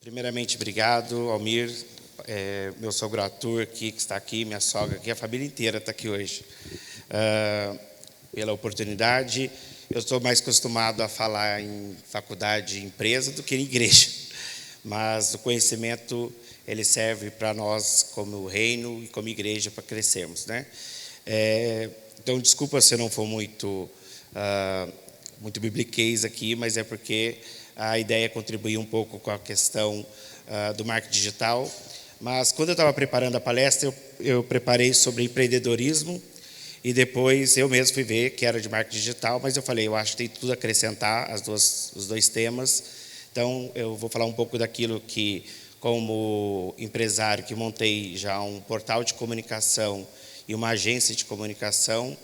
Primeiramente, obrigado, Almir, meu sogro Arthur, que está aqui, minha sogra aqui, a família inteira está aqui hoje. Pela oportunidade, eu estou mais acostumado a falar em faculdade e empresa do que em igreja, mas o conhecimento, ele serve para nós como reino e como igreja para crescermos, né? Então, desculpa se eu não for muito bibliquez aqui, mas é porque a ideia é contribuir um pouco com a questão do marketing digital. Mas, quando eu estava preparando a palestra, eu preparei sobre empreendedorismo e depois eu mesmo fui ver que era de marketing digital, mas eu falei, eu acho que tem tudo a acrescentar, os dois temas. Então, eu vou falar um pouco daquilo que, como empresário que montei já um portal de comunicação e uma agência de comunicação,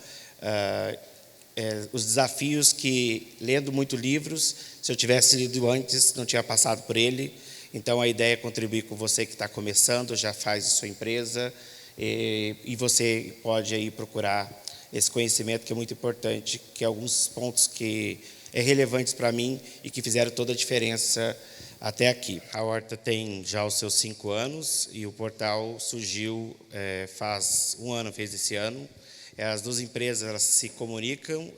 os desafios que, lendo muito livros, se eu tivesse lido antes, não tinha passado por ele. Então, a ideia é contribuir com você que está começando, já faz a sua empresa, e você pode aí procurar esse conhecimento que é muito importante, que é alguns pontos que é relevantes para mim e que fizeram toda a diferença até aqui. A Horta tem já os seus 5 anos e o portal surgiu faz um ano, fez esse ano. As duas empresas elas se comunicam,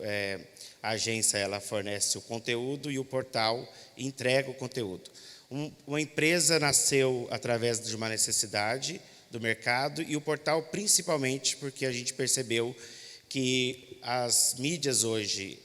a agência ela fornece o conteúdo e o portal entrega o conteúdo. Uma empresa nasceu através de uma necessidade do mercado e o portal principalmente porque a gente percebeu que as mídias hoje,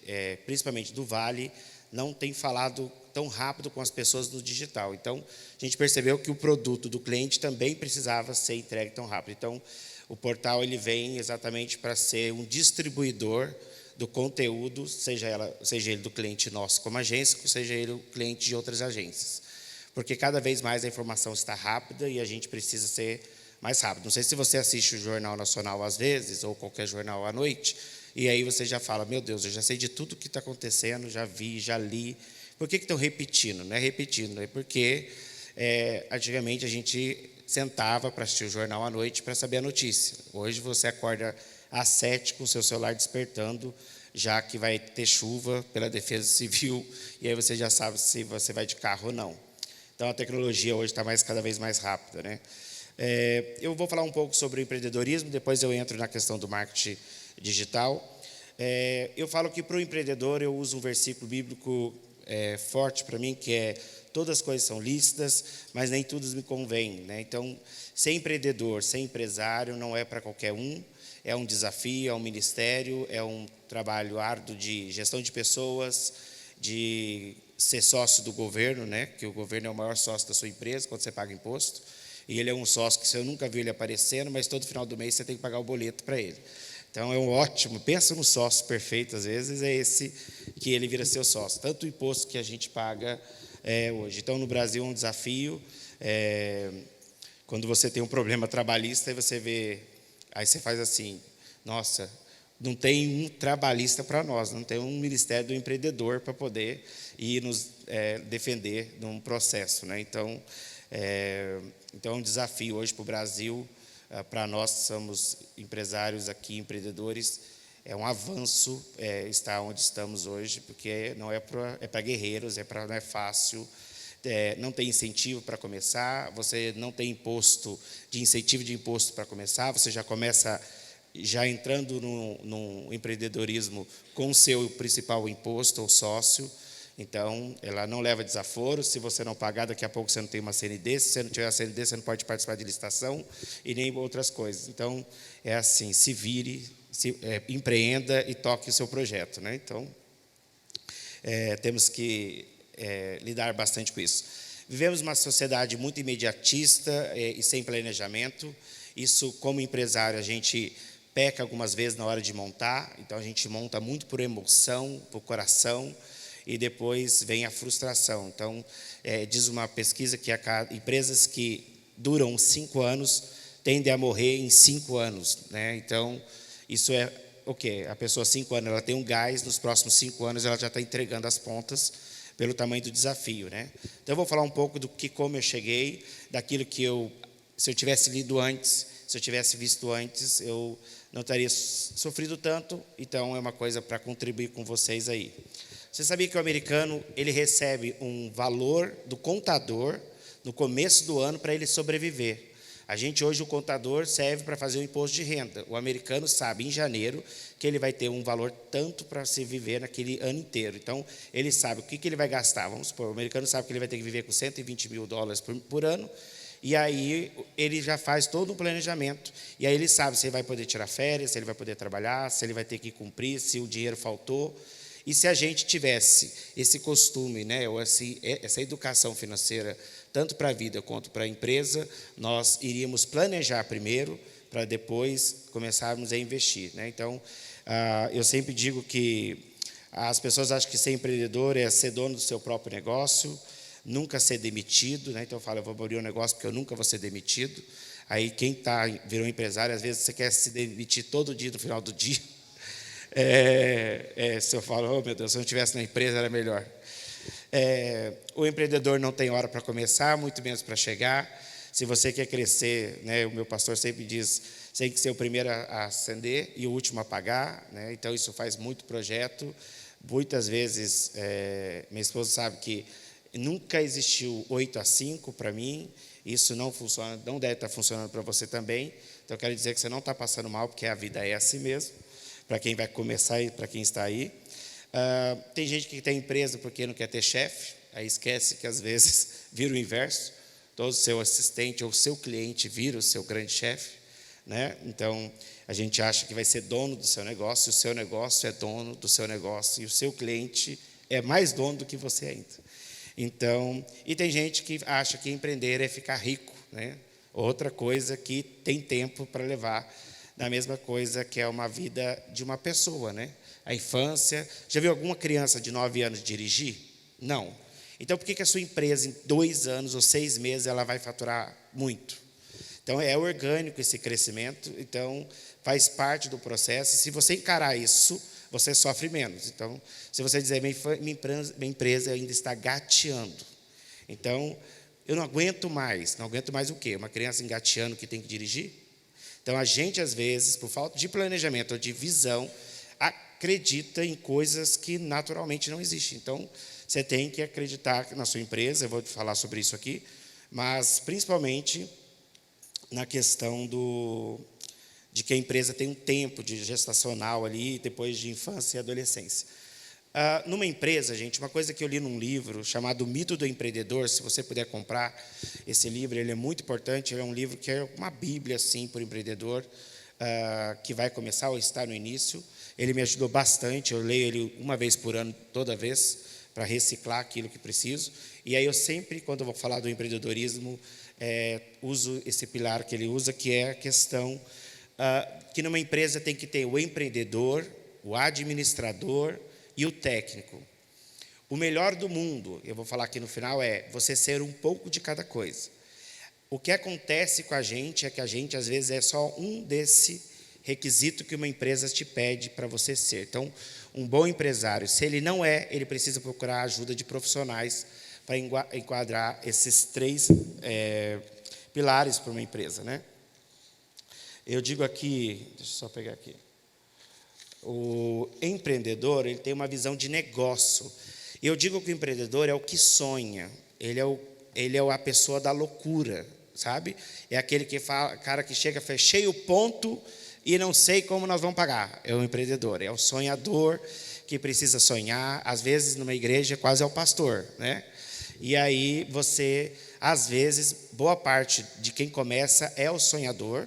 principalmente do Vale, não têm falado tão rápido com as pessoas do digital. Então, a gente percebeu que o produto do cliente também precisava ser entregue tão rápido. Então, o portal ele vem exatamente para ser um distribuidor do conteúdo, seja ele do cliente nosso como agência, seja ele o cliente de outras agências. Porque cada vez mais a informação está rápida e a gente precisa ser mais rápido. Não sei se você assiste o Jornal Nacional às vezes, ou qualquer jornal à noite, e aí você já fala, meu Deus, eu já sei de tudo o que está acontecendo, já vi, já li. Por que estão repetindo? Não é repetindo, é porque antigamente a gente sentava para assistir o jornal à noite para saber a notícia. Hoje você acorda às 7 com o seu celular despertando, já que vai ter chuva pela Defesa Civil, e aí você já sabe se você vai de carro ou não. Então, a tecnologia hoje está cada vez mais rápida, né? Eu vou falar um pouco sobre o empreendedorismo, depois eu entro na questão do marketing digital. Eu falo que para o empreendedor eu uso um versículo bíblico forte para mim, que é todas as coisas são lícitas, mas nem todas me convêm, né? Então, ser empreendedor, ser empresário não é para qualquer um, é um desafio, é um ministério, é um trabalho árduo de gestão de pessoas, de ser sócio do governo, né? Que o governo é o maior sócio da sua empresa quando você paga imposto, e ele é um sócio que você nunca viu ele aparecendo, mas todo final do mês você tem que pagar o boleto para ele. Então, é um ótimo, pensa no sócio perfeito, às vezes, é esse que ele vira seu sócio. Tanto o imposto que a gente paga hoje. Então, no Brasil, é um desafio. Quando você tem um problema trabalhista, aí você vê, aí você faz assim, nossa, não tem um trabalhista para nós, não tem um Ministério do Empreendedor para poder ir nos defender num processo, né? Então, é um desafio hoje para o Brasil. Para nós, somos empresários aqui, empreendedores, é um avanço estar onde estamos hoje, porque não é para guerreiros, não é fácil, não tem incentivo para começar, você não tem incentivo de imposto para começar, você já começa entrando no empreendedorismo com o seu principal imposto ou sócio. Então, ela não leva desaforo. Se você não pagar, daqui a pouco você não tem uma CND. Se você não tiver a CND, você não pode participar de licitação e nem outras coisas. Então, é assim, se vire, empreenda e toque o seu projeto, né? Então, temos que lidar bastante com isso. Vivemos uma sociedade muito imediatista e sem planejamento. Isso, como empresário, a gente peca algumas vezes na hora de montar. Então, a gente monta muito por emoção, por coração, e depois vem a frustração. Então, diz uma pesquisa que empresas que duram 5 anos tendem a morrer em 5 anos, né? Então, isso é o quê? A pessoa, 5 anos, ela tem um gás, nos próximos 5 anos ela já está entregando as pontas pelo tamanho do desafio, né? Então, eu vou falar um pouco como eu cheguei, daquilo que se eu tivesse lido antes, se eu tivesse visto antes, eu não teria sofrido tanto. Então, é uma coisa para contribuir com vocês aí. Você sabia que o americano ele recebe um valor do contador no começo do ano para ele sobreviver. A gente hoje, o contador, serve para fazer o imposto de renda. O americano sabe, em janeiro, que ele vai ter um valor tanto para se viver naquele ano inteiro. Então, ele sabe o que ele vai gastar. Vamos supor, o americano sabe que ele vai ter que viver com $120 mil por ano, e aí ele já faz todo um planejamento. E aí ele sabe se ele vai poder tirar férias, se ele vai poder trabalhar, se ele vai ter que cumprir, se o dinheiro faltou. E se a gente tivesse esse costume, né, ou essa educação financeira, tanto para a vida quanto para a empresa, nós iríamos planejar primeiro, para depois começarmos a investir, né? Então, eu sempre digo que as pessoas acham que ser empreendedor é ser dono do seu próprio negócio, nunca ser demitido, né? Então, eu falo, eu vou abrir um negócio porque eu nunca vou ser demitido. Aí, quem virou empresário, às vezes você quer se demitir todo dia, no final do dia. Se eu falo, oh, meu Deus, se eu não estivesse na empresa era melhor. O empreendedor não tem hora para começar, muito menos para chegar. Se você quer crescer, né, o meu pastor sempre diz, você tem que ser o primeiro a ascender e o último a pagar, né? Então, isso faz muito projeto. Muitas vezes, minha esposa sabe que nunca existiu 8-5 para mim. Isso não funciona, não deve estar funcionando para você também. Então, eu quero dizer que você não está passando mal, porque a vida é assim mesmo, para quem vai começar e para quem está aí. Tem gente que tem empresa porque não quer ter chefe, aí esquece que às vezes vira o inverso, todo o seu assistente ou seu cliente vira o seu grande chefe, né? Então, a gente acha que vai ser dono do seu negócio, o seu negócio é dono do seu negócio, e o seu cliente é mais dono do que você ainda. Então, e tem gente que acha que empreender é ficar rico, né? Outra coisa que tem tempo para levar, da mesma coisa que é uma vida de uma pessoa, né? A infância. Já viu alguma criança de 9 anos dirigir? Não. Então, por que a sua empresa, em 2 anos ou 6 meses, ela vai faturar muito? Então, é orgânico esse crescimento, então, faz parte do processo. E se você encarar isso, você sofre menos. Então, se você dizer, minha empresa ainda está gateando. Então, eu não aguento mais. Não aguento mais o quê? Uma criança engateando que tem que dirigir? Então, a gente, às vezes, por falta de planejamento ou de visão, acredita em coisas que naturalmente não existem. Então, você tem que acreditar na sua empresa, eu vou falar sobre isso aqui, mas principalmente na questão de que a empresa tem um tempo de gestacional ali, depois de infância e adolescência. Numa empresa, gente, uma coisa que eu li num livro chamado O Mito do Empreendedor, se você puder comprar esse livro, ele é muito importante, ele é um livro que é uma bíblia, assim, para o empreendedor, que vai começar ou está no início. Ele me ajudou bastante, eu leio ele uma vez por ano, toda vez, para reciclar aquilo que preciso. E aí eu sempre, quando eu vou falar do empreendedorismo, uso esse pilar que ele usa, que é a questão que numa empresa tem que ter o empreendedor, o administrador e o técnico. O melhor do mundo, eu vou falar aqui no final, é você ser um pouco de cada coisa. O que acontece com a gente é que a gente, às vezes, é só um desse requisito que uma empresa te pede para você ser. Então, um bom empresário, se ele não é, ele precisa procurar a ajuda de profissionais para enquadrar esses 3 pilares para uma empresa, né? Eu digo aqui, deixa eu só pegar aqui. O empreendedor, ele tem uma visão de negócio. Eu digo que o empreendedor é o que sonha, ele é a pessoa da loucura, sabe? É aquele que fala, cara que chega, fechei o ponto e não sei como nós vamos pagar. É o empreendedor, é o sonhador que precisa sonhar. Às vezes, numa igreja, quase é o pastor, né? E aí, você, às vezes, boa parte de quem começa é o sonhador,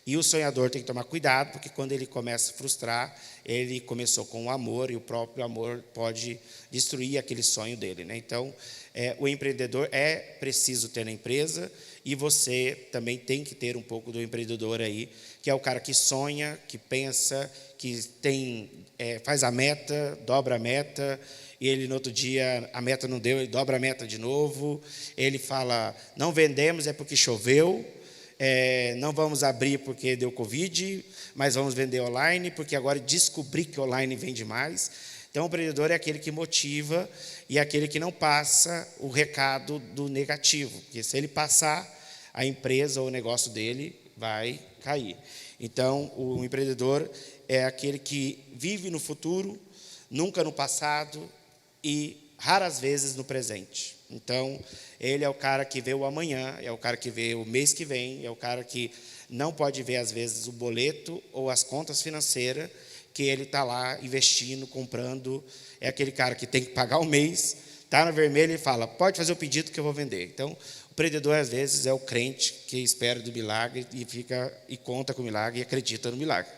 e o sonhador tem que tomar cuidado, porque quando ele começa a frustrar, ele começou com o amor, e o próprio amor pode destruir aquele sonho dele, né? Então, o empreendedor é preciso ter na empresa, e você também tem que ter um pouco do empreendedor aí, que é o cara que sonha, que pensa, que faz a meta, dobra a meta, e ele no outro dia a meta não deu, ele dobra a meta de novo, ele fala, não vendemos é porque choveu, não vamos abrir porque deu Covid, mas vamos vender online, porque agora descobri que online vende mais. Então, o empreendedor é aquele que motiva e é aquele que não passa o recado do negativo, porque se ele passar, a empresa ou o negócio dele vai cair. Então, o empreendedor é aquele que vive no futuro, nunca no passado e raras vezes no presente. Então, ele é o cara que vê o amanhã, é o cara que vê o mês que vem, é o cara que não pode ver, às vezes, o boleto ou as contas financeiras, que ele está lá investindo, comprando. É aquele cara que tem que pagar o mês, está no vermelho e fala, pode fazer o pedido que eu vou vender. Então, o empreendedor, às vezes, é o crente que espera do milagre e conta com o milagre e acredita no milagre.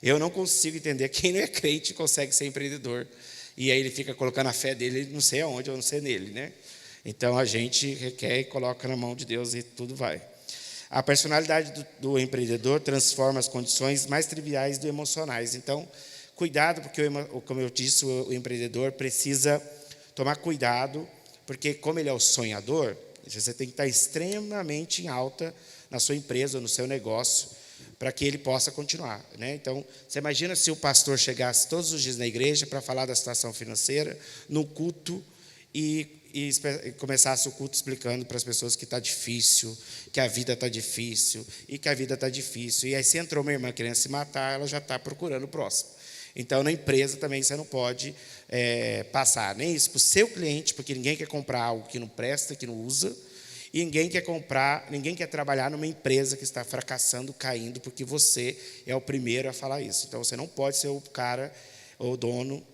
Eu não consigo entender quem não é crente e consegue ser empreendedor. E aí ele fica colocando a fé dele, não sei aonde, ou não sei nele, né? Então, a gente requer e coloca na mão de Deus e tudo vai. A personalidade do empreendedor transforma as condições mais triviais do emocionais. Então, cuidado, porque, como eu disse, o empreendedor precisa tomar cuidado, porque como ele é o sonhador, você tem que estar extremamente em alta na sua empresa ou no seu negócio, para que ele possa continuar, né? Então, você imagina se o pastor chegasse todos os dias na igreja para falar da situação financeira, no culto, e começasse o culto explicando para as pessoas que está difícil, que a vida está difícil, e que a vida está difícil. E aí, se entrou uma irmã querendo se matar, ela já está procurando o próximo. Então, na empresa também você não pode passar nem isso para o seu cliente, porque ninguém quer comprar algo que não presta, que não usa, e ninguém quer trabalhar numa empresa que está fracassando, caindo, porque você é o primeiro a falar isso. Então, você não pode ser o cara, ou dono,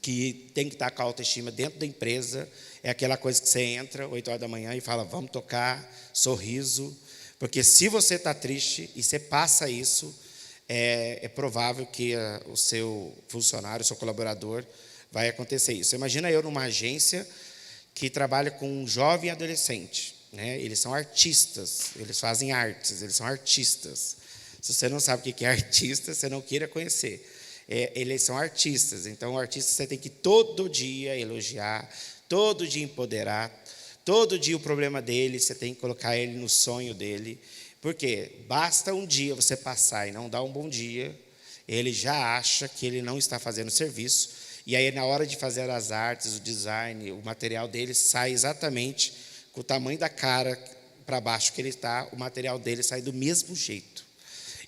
que tem que estar com a autoestima dentro da empresa. É aquela coisa que você entra 8 horas da manhã e fala, vamos tocar, sorriso. Porque se você está triste e você passa isso, é provável que o seu funcionário, o seu colaborador, vai acontecer isso. Imagina eu numa agência que trabalha com um jovem adolescente, né? Eles são artistas, eles fazem artes, eles são artistas. Se você não sabe o que é artista, você não queira conhecer. Eles são artistas, então o artista você tem que todo dia elogiar, todo dia empoderar, todo dia o problema dele, você tem que colocar ele no sonho dele, porque basta um dia você passar e não dar um bom dia, ele já acha que ele não está fazendo serviço, e aí na hora de fazer as artes, o design, o material dele sai exatamente com o tamanho da cara para baixo que ele está, o material dele sai do mesmo jeito.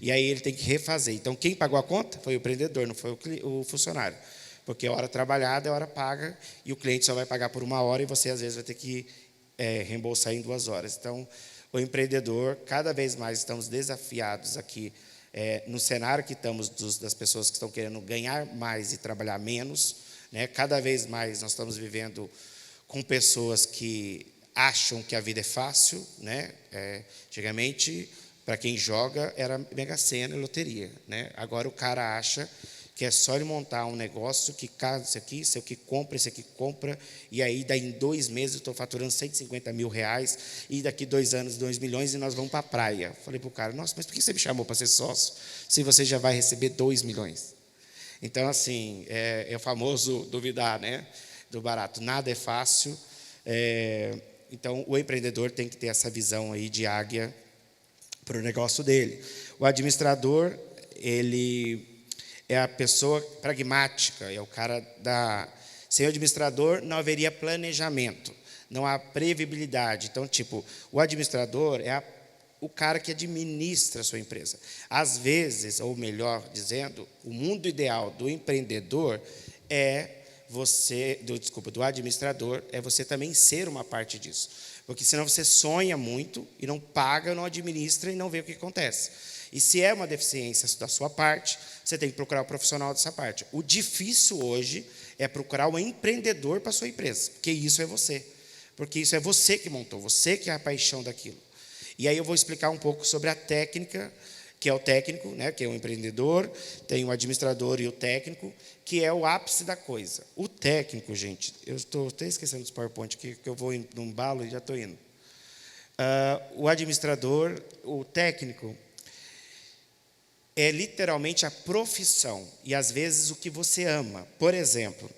E aí ele tem que refazer. Então, quem pagou a conta foi o empreendedor, não foi o funcionário. Porque a hora trabalhada é hora paga, e o cliente só vai pagar por 1 hora, e você, às vezes, vai ter que reembolsar em 2 horas. Então, o empreendedor, cada vez mais estamos desafiados aqui, no cenário que estamos das pessoas que estão querendo ganhar mais e trabalhar menos, né? Cada vez mais nós estamos vivendo com pessoas que acham que a vida é fácil, né? Antigamente, para quem joga, era Mega Sena e loteria, né? Agora o cara acha que é só ele montar um negócio que casa isso aqui, esse aqui compra, e aí daí em 2 meses eu estou faturando 150 mil reais, e daqui 2 anos, 2 milhões, e nós vamos para a praia. Falei para o cara, nossa, mas por que você me chamou para ser sócio, se você já vai receber 2 milhões? Então, assim, é o famoso duvidar, né, do barato. Nada é fácil. Então, o empreendedor tem que ter essa visão aí de águia para o negócio dele. O administrador, ele é a pessoa pragmática, é o cara sem o administrador não haveria planejamento, não há previsibilidade. Então, tipo, o administrador é o cara que administra a sua empresa. Às vezes, ou melhor dizendo, o mundo ideal do empreendedor do administrador, é você também ser uma parte disso. Porque senão você sonha muito e não paga, não administra e não vê o que acontece. E se é uma deficiência da sua parte, você tem que procurar o profissional dessa parte. O difícil hoje é procurar um empreendedor para a sua empresa, porque isso é você. Porque isso é você que montou, você que é a paixão daquilo. E aí eu vou explicar um pouco sobre a técnica, que é o técnico, né, que é o empreendedor, tem o administrador e o técnico, que é o ápice da coisa. O técnico, gente, eu estou até esquecendo dos PowerPoint aqui, que eu vou num balo e já estou indo. O administrador, o técnico, é literalmente a profissão, e às vezes o que você ama. Por exemplo,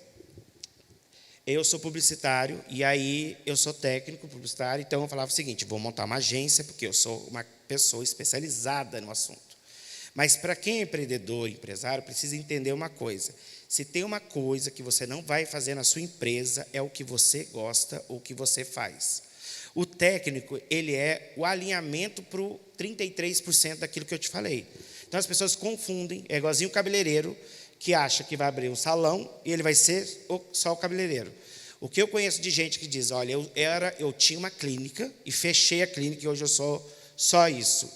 eu sou publicitário, e aí eu sou técnico publicitário, então eu falava o seguinte, vou montar uma agência, porque eu sou uma pessoa especializada no assunto. Mas para quem é empreendedor, empresário, precisa entender uma coisa. Se tem uma coisa que você não vai fazer na sua empresa, é o que você gosta ou o que você faz. O técnico, ele é o alinhamento para o 33% daquilo que eu te falei. Então, as pessoas confundem, é igualzinho o cabeleireiro, que acha que vai abrir um salão e ele vai ser só o cabeleireiro. O que eu conheço de gente que diz, olha, eu tinha uma clínica e fechei a clínica e hoje eu sou só isso.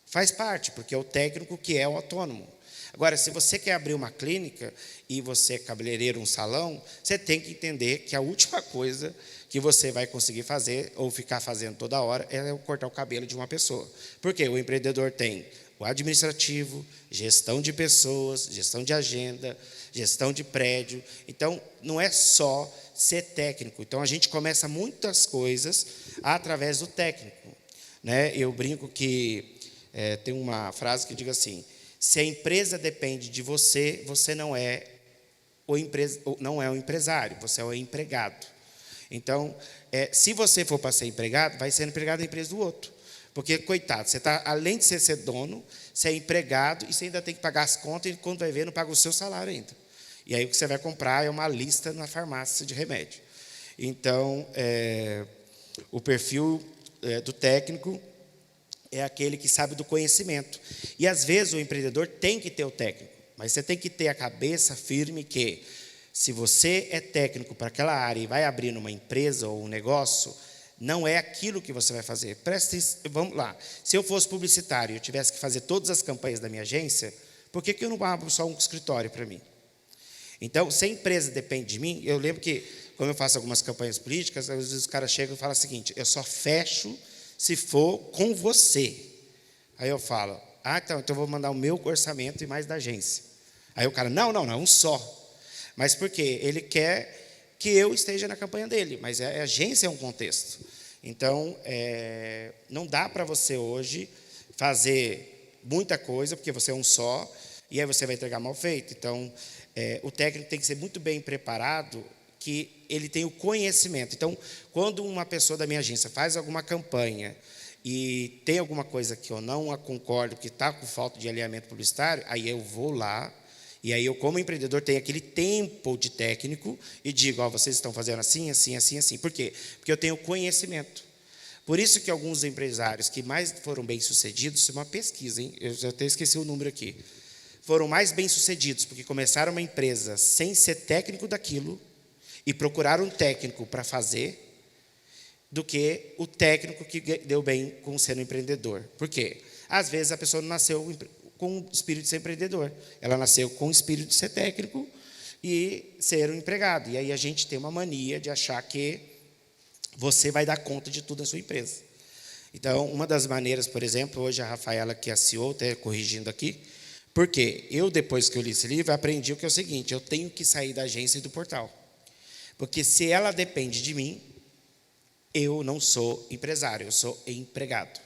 Faz parte, porque é o técnico que é o autônomo. Agora, se você quer abrir uma clínica e você é cabeleireiro, um salão, você tem que entender que a última coisa que você vai conseguir fazer, ou ficar fazendo toda hora, é cortar o cabelo de uma pessoa. Porque o empreendedor tem o administrativo, gestão de pessoas, gestão de agenda, gestão de prédio. Então, não é só ser técnico. Então, a gente começa muitas coisas através do técnico, né? Eu brinco que tem uma frase que diz assim, se a empresa depende de você, você não é o empresário, você é o empregado. Então, se você for para ser empregado, vai ser empregado da empresa do outro. Porque, coitado, você está, além de ser dono, você é empregado e você ainda tem que pagar as contas e quando vai ver, não paga o seu salário ainda. E aí o que você vai comprar é uma lista na farmácia de remédio. Então, o perfil do técnico é aquele que sabe do conhecimento. E, às vezes, o empreendedor tem que ter o técnico, mas você tem que ter a cabeça firme que, se você é técnico para aquela área e vai abrir uma empresa ou um negócio, não é aquilo que você vai fazer. Vamos lá. Se eu fosse publicitário e eu tivesse que fazer todas as campanhas da minha agência, por que eu não abro só um escritório para mim? Então, se a empresa depende de mim, eu lembro que, quando eu faço algumas campanhas políticas, às vezes os caras chegam e falam o seguinte, eu só fecho se for com você. Aí eu falo, então eu vou mandar o meu orçamento e mais da agência. Aí o cara, não, um só. Mas por quê? Ele quer que eu esteja na campanha dele, mas a agência é um contexto. Então, não dá para você hoje fazer muita coisa, porque você é um só, e aí você vai entregar mal feito. Então, o técnico tem que ser muito bem preparado, que ele tem o conhecimento. Então, quando uma pessoa da minha agência faz alguma campanha e tem alguma coisa que eu não concordo, que está com falta de alinhamento publicitário, aí eu vou lá, e aí eu, como empreendedor, tenho aquele tempo de técnico e digo, vocês estão fazendo assim, assim, assim, assim. Por quê? Porque eu tenho conhecimento. Por isso que alguns empresários que mais foram bem-sucedidos, isso é uma pesquisa, hein? Eu já até esqueci o número aqui, foram mais bem-sucedidos porque começaram uma empresa sem ser técnico daquilo e procuraram um técnico para fazer, do que o técnico que deu bem com sendo empreendedor. Por quê? Às vezes a pessoa não nasceu com o espírito de ser empreendedor. Ela nasceu com o espírito de ser técnico e ser um empregado. E aí a gente tem uma mania de achar que você vai dar conta de tudo na sua empresa. Então, uma das maneiras, por exemplo, hoje a Rafaela, que é a CEO, até corrigindo aqui, porque eu, depois que eu li esse livro, aprendi o que é o seguinte, eu tenho que sair da agência e do portal. Porque se ela depende de mim, eu não sou empresário, eu sou empregado.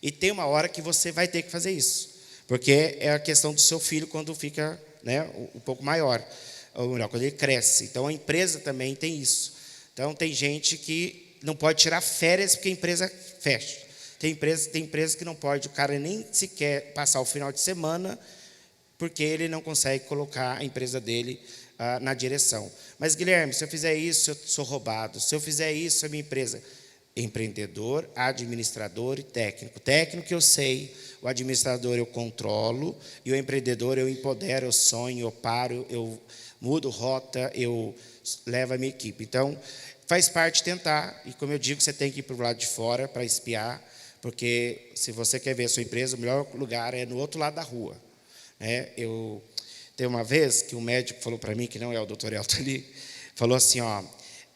E tem uma hora que você vai ter que fazer isso. Porque é a questão do seu filho quando fica, né, um pouco maior, ou melhor, quando ele cresce. Então, a empresa também tem isso. Então, tem gente que não pode tirar férias porque a empresa fecha. Tem empresa que não pode, o cara nem sequer passar o final de semana porque ele não consegue colocar a empresa dele na direção. Mas, Guilherme, se eu fizer isso, eu sou roubado. Se eu fizer isso, a minha empresa... Empreendedor, administrador e técnico. Técnico eu sei, o administrador eu controlo, e o empreendedor eu empodero, eu sonho, eu paro, eu mudo rota, eu levo a minha equipe. Então, faz parte tentar, e como eu digo, você tem que ir para o lado de fora para espiar, porque se você quer ver a sua empresa, o melhor lugar é no outro lado da rua. Eu tenho uma vez que um médico falou para mim, que não é o doutor Elton ali, falou assim,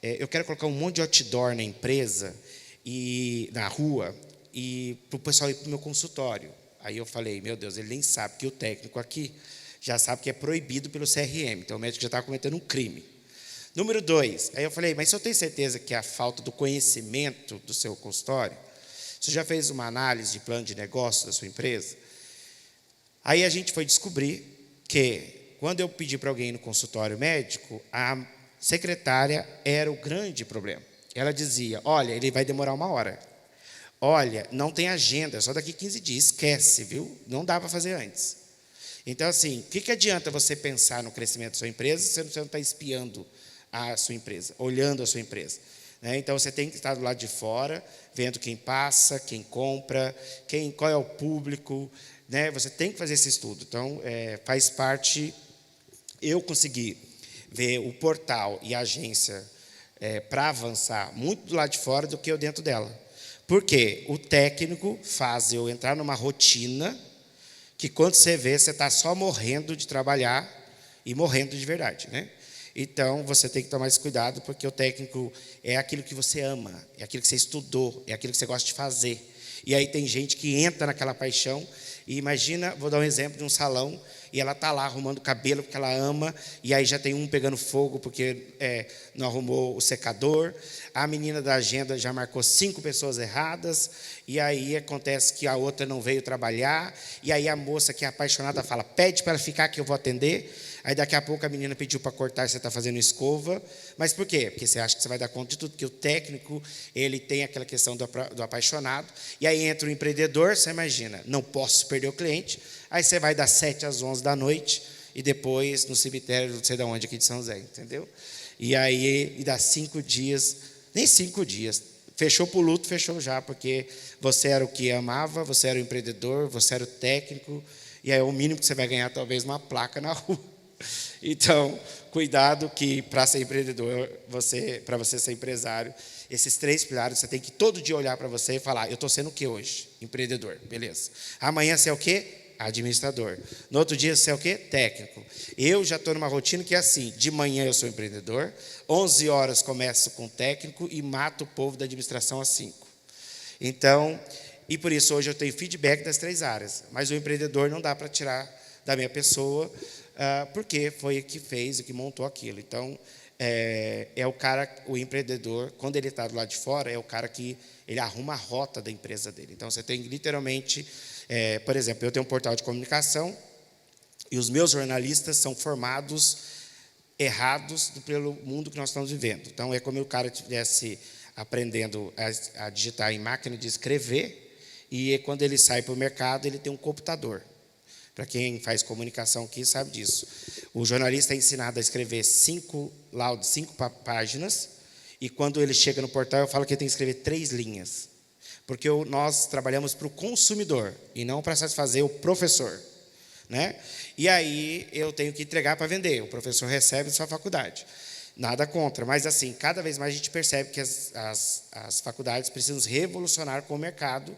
eu quero colocar um monte de outdoor na empresa, e na rua, e para o pessoal ir para o meu consultório. Aí eu falei, meu Deus, ele nem sabe que o técnico aqui já sabe que é proibido pelo CRM, então o médico já está cometendo um crime. Número 2, aí eu falei, mas se eu tenho certeza que é a falta do conhecimento do seu consultório, você já fez uma análise de plano de negócio da sua empresa? Aí a gente foi descobrir que, quando eu pedi para alguém ir no consultório médico, a secretária era o grande problema. Ela dizia, olha, ele vai demorar 1 hora. Olha, não tem agenda, só daqui 15 dias, esquece, viu? Não dá para fazer antes. Então, assim, o que adianta você pensar no crescimento da sua empresa se você não está espiando a sua empresa, olhando a sua empresa? Então, você tem que estar do lado de fora, vendo quem passa, quem compra, qual é o público. Você tem que fazer esse estudo. Então, faz parte, eu consegui ver o portal e a agência para avançar muito do lado de fora do que eu dentro dela. Porque o técnico faz eu entrar numa rotina que quando você vê, você está só morrendo de trabalhar e morrendo de verdade, né? Então, você tem que tomar esse cuidado, porque o técnico é aquilo que você ama, é aquilo que você estudou, é aquilo que você gosta de fazer. E aí tem gente que entra naquela paixão, e imagina, vou dar um exemplo de um salão, e ela está lá arrumando o cabelo porque ela ama, e aí já tem um pegando fogo porque não arrumou o secador, a menina da agenda já marcou 5 pessoas erradas, e aí acontece que a outra não veio trabalhar, e aí a moça que é apaixonada fala, pede para ela ficar que eu vou atender. Aí daqui a pouco a menina pediu para cortar e você está fazendo escova. Mas por quê? Porque você acha que você vai dar conta de tudo, porque o técnico, ele tem aquela questão do apaixonado. E aí entra o empreendedor, você imagina, não posso perder o cliente. Aí você vai das 7 às 11 da noite e depois no cemitério, não sei de onde, aqui de São José, entendeu? E aí, dá 5 dias, nem 5 dias, fechou para o luto, fechou já, porque você era o que amava, você era o empreendedor, você era o técnico, e aí o mínimo que você vai ganhar talvez uma placa na rua. Então, cuidado que para ser empreendedor, para você ser empresário, esses 3 pilares, você tem que todo dia olhar para você e falar, eu estou sendo o que hoje? Empreendedor, beleza. Amanhã você é o quê? Administrador. No outro dia você é o quê? Técnico. Eu já estou numa rotina que é assim, de manhã eu sou empreendedor, 11 horas começo com técnico e mato o povo da administração às 5. Então, e por isso hoje eu tenho feedback das 3 áreas, mas o empreendedor não dá para tirar da minha pessoa, porque foi o que fez, o que montou aquilo. Então, é o cara, o empreendedor, quando ele está do lado de fora, é o cara que ele arruma a rota da empresa dele. Então, você tem literalmente, por exemplo, eu tenho um portal de comunicação e os meus jornalistas são formados errados pelo mundo que nós estamos vivendo. Então, é como se o cara estivesse aprendendo a digitar em máquina de escrever e quando ele sai para o mercado, ele tem um computador. Para quem faz comunicação aqui sabe disso. O jornalista é ensinado a escrever 5 páginas, e quando ele chega no portal, eu falo que ele tem que escrever 3 linhas. Porque nós trabalhamos para o consumidor, e não para satisfazer o professor. Né? E aí eu tenho que entregar para vender. O professor recebe de sua faculdade. Nada contra, mas assim, cada vez mais a gente percebe que as faculdades precisam se revolucionar com o mercado.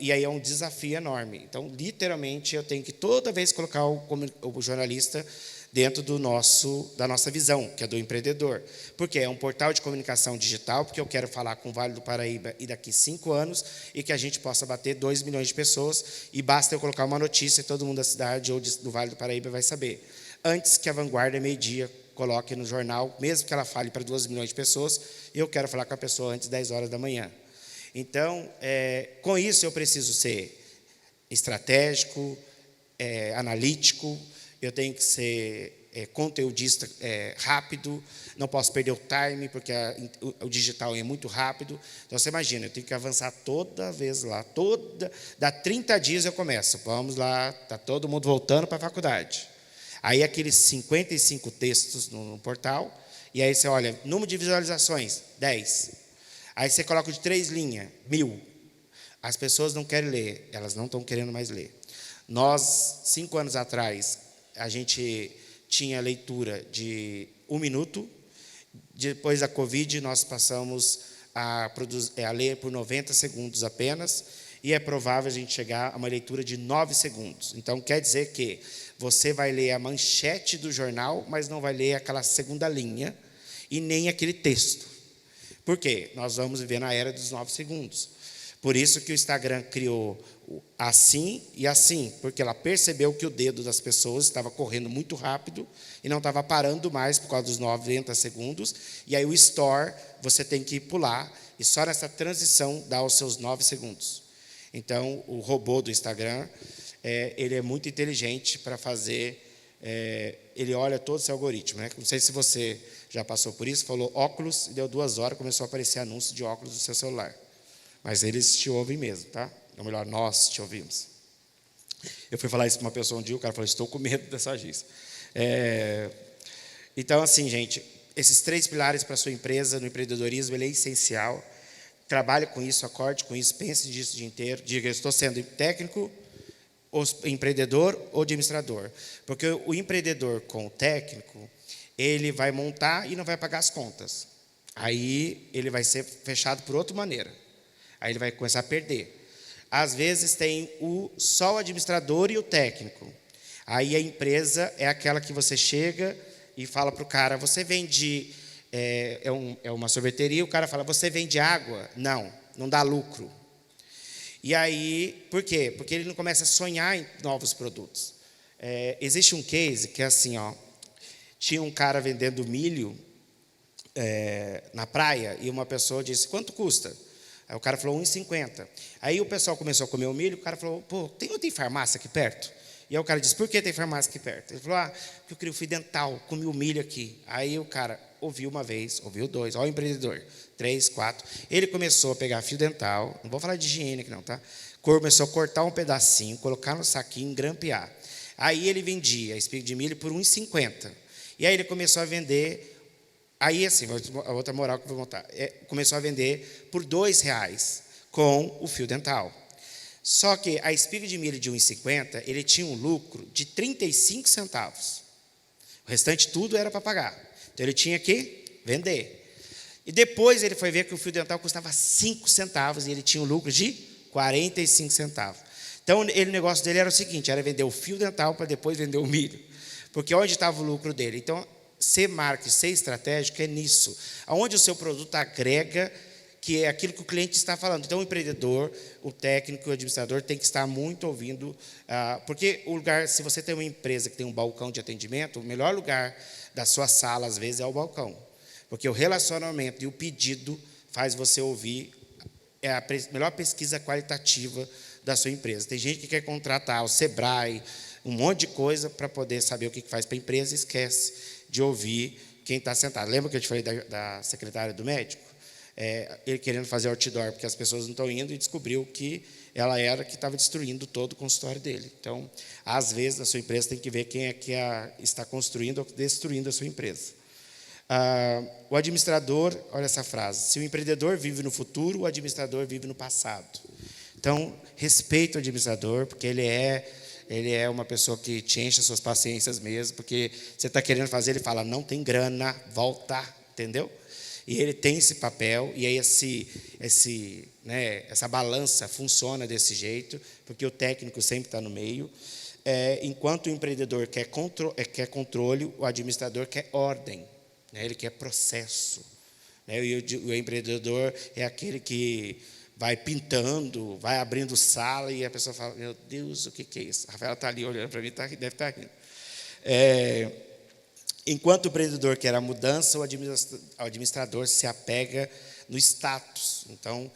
E aí é um desafio enorme. Então, literalmente, eu tenho que toda vez colocar o jornalista dentro da nossa visão, que é do empreendedor. Porque é um portal de comunicação digital, porque eu quero falar com o Vale do Paraíba e daqui 5 anos, e que a gente possa bater 2 milhões de pessoas, e basta eu colocar uma notícia e todo mundo da cidade ou do Vale do Paraíba vai saber. Antes que a Vanguarda, meio-dia, coloque no jornal, mesmo que ela fale para 2 milhões de pessoas, eu quero falar com a pessoa antes das 10 horas da manhã. Então, com isso eu preciso ser estratégico, analítico, eu tenho que ser conteudista rápido, não posso perder o time, porque o digital é muito rápido. Então, você imagina, eu tenho que avançar toda vez lá, dá 30 dias eu começo, vamos lá, está todo mundo voltando para a faculdade. Aí, aqueles 55 textos no portal, e aí você olha, número de visualizações, 10. Aí você coloca de 3 linhas, 1000. As pessoas não querem ler, elas não estão querendo mais ler. Nós, 5 anos atrás, a gente tinha leitura de 1 minuto. Depois da Covid, nós passamos a ler por 90 segundos apenas. E é provável a gente chegar a uma leitura de 9 segundos. Então, quer dizer que você vai ler a manchete do jornal, mas não vai ler aquela segunda linha e nem aquele texto. Por quê? Nós vamos viver na era dos 9 segundos. Por isso que o Instagram criou assim e assim, porque ela percebeu que o dedo das pessoas estava correndo muito rápido e não estava parando mais por causa dos 90 segundos. E aí o Store, você tem que pular, e só nessa transição dá os seus 9 segundos. Então, o robô do Instagram, ele é muito inteligente para fazer, ele olha todo o seu algoritmo. Né? Não sei se você já passou por isso, falou óculos, e deu 2 horas, começou a aparecer anúncio de óculos no seu celular. Mas eles te ouvem mesmo, tá? Ou melhor, nós te ouvimos. Eu fui falar isso para uma pessoa um dia, o cara falou, estou com medo dessa agência. Então, assim, gente, esses 3 pilares para a sua empresa, no empreendedorismo, ele é essencial. Trabalhe com isso, acorde com isso, pense nisso o dia inteiro. Diga, eu estou sendo técnico, ou empreendedor ou administrador. Porque o empreendedor com o técnico, ele vai montar e não vai pagar as contas. Aí ele vai ser fechado por outra maneira. Aí ele vai começar a perder. Às vezes tem só o administrador e o técnico. Aí a empresa é aquela que você chega e fala para o cara, você vende, é uma sorveteria, o cara fala, você vende água? Não, não dá lucro. E aí, por quê? Porque ele não começa a sonhar em novos produtos. Existe um case que é assim, tinha um cara vendendo milho na praia e uma pessoa disse, quanto custa? Aí o cara falou, R$1,50. Aí o pessoal começou a comer o milho, o cara falou, pô, tem farmácia aqui perto? E aí o cara disse, por que tem farmácia aqui perto? Ele falou, porque eu queria o fio dental, comi o milho aqui. Aí o cara ouviu uma vez, ouviu dois, olha o empreendedor, 3, 4. Ele começou a pegar fio dental, não vou falar de higiene aqui não, tá? Começou a cortar um pedacinho, colocar no saquinho, grampear. Aí ele vendia espiga de milho por R$1,50. E aí ele começou a vender, aí assim, a outra moral que eu vou montar, começou a vender por R$2 com o fio dental. Só que a espiga de milho de R$1,50, ele tinha um lucro de 35 centavos. O restante tudo era para pagar. Então ele tinha que vender. E depois ele foi ver que o fio dental custava 5 centavos e ele tinha um lucro de 45 centavos. Então o negócio dele era o seguinte, era vender o fio dental para depois vender o milho. Porque onde estava o lucro dele? Então, ser marketing, ser estratégico é nisso. Onde o seu produto agrega, que é aquilo que o cliente está falando. Então, o empreendedor, o técnico, o administrador tem que estar muito ouvindo, porque o lugar, se você tem uma empresa que tem um balcão de atendimento, o melhor lugar da sua sala, às vezes, é o balcão. Porque o relacionamento e o pedido faz você ouvir a melhor pesquisa qualitativa da sua empresa. Tem gente que quer contratar o Sebrae, um monte de coisa para poder saber o que faz para a empresa e esquece de ouvir quem está sentado. Lembra que eu te falei da secretária do médico? Ele querendo fazer outdoor, porque as pessoas não estão indo, e descobriu que ela era que estava destruindo todo o consultório dele. Então, às vezes, na sua empresa tem que ver quem é que está construindo ou destruindo a sua empresa. O administrador, olha essa frase, se o empreendedor vive no futuro, o administrador vive no passado. Então, respeita o administrador, porque ele é uma pessoa que te enche as suas paciências mesmo, porque você está querendo fazer, ele fala, não tem grana, volta, entendeu? E ele tem esse papel, e aí essa balança funciona desse jeito, porque o técnico sempre está no meio. Enquanto o empreendedor quer controle, o administrador quer ordem, né? Ele quer processo. Né? E o empreendedor é aquele que vai pintando, vai abrindo sala, e a pessoa fala, meu Deus, o que é isso? A Rafaela está ali olhando para mim, deve estar rindo. Enquanto o empreendedor quer a mudança, o administrador se apega no status. Então,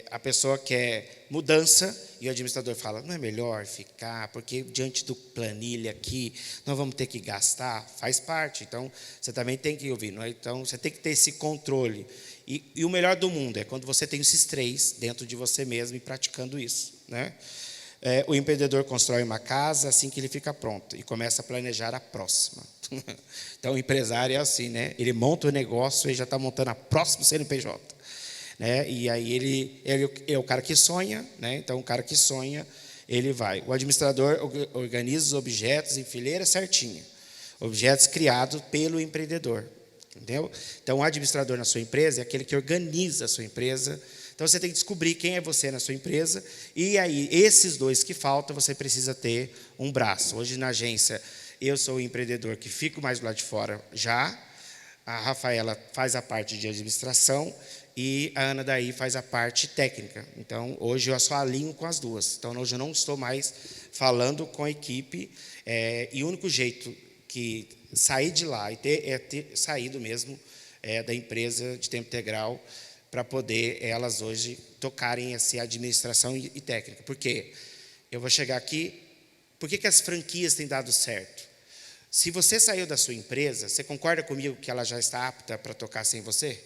a pessoa quer mudança e o administrador fala, não é melhor ficar, porque diante do planilha aqui, nós vamos ter que gastar, faz parte. Então, você também tem que ouvir. Não é? Então, você tem que ter esse controle. E o melhor do mundo é quando você tem esses três dentro de você mesmo e praticando isso. Né? O empreendedor constrói uma casa assim que ele fica pronto e começa a planejar a próxima. Então, o empresário é assim, né? Ele monta o negócio e já está montando a próxima CNPJ. Né? E aí ele é o cara que sonha, né? Então, o cara que sonha, ele vai. O administrador organiza os objetos em fileira certinha. Objetos criados pelo empreendedor. Entendeu? Então, o administrador na sua empresa é aquele que organiza a sua empresa. Então, você tem que descobrir quem é você na sua empresa. E aí, esses dois que faltam, você precisa ter um braço. Hoje, na agência, eu sou o empreendedor que fico mais do lado de fora já. A Rafaela faz a parte de administração e a Ana daí faz a parte técnica. Então, hoje eu só alinho com as duas. Então, hoje eu não estou mais falando com a equipe. E o único jeito que sair de lá e ter saído mesmo da empresa de tempo integral para poder elas hoje tocarem essa administração e técnica. Por quê? Eu vou chegar aqui, por que as franquias têm dado certo? Se você saiu da sua empresa, você concorda comigo que ela já está apta para tocar sem você?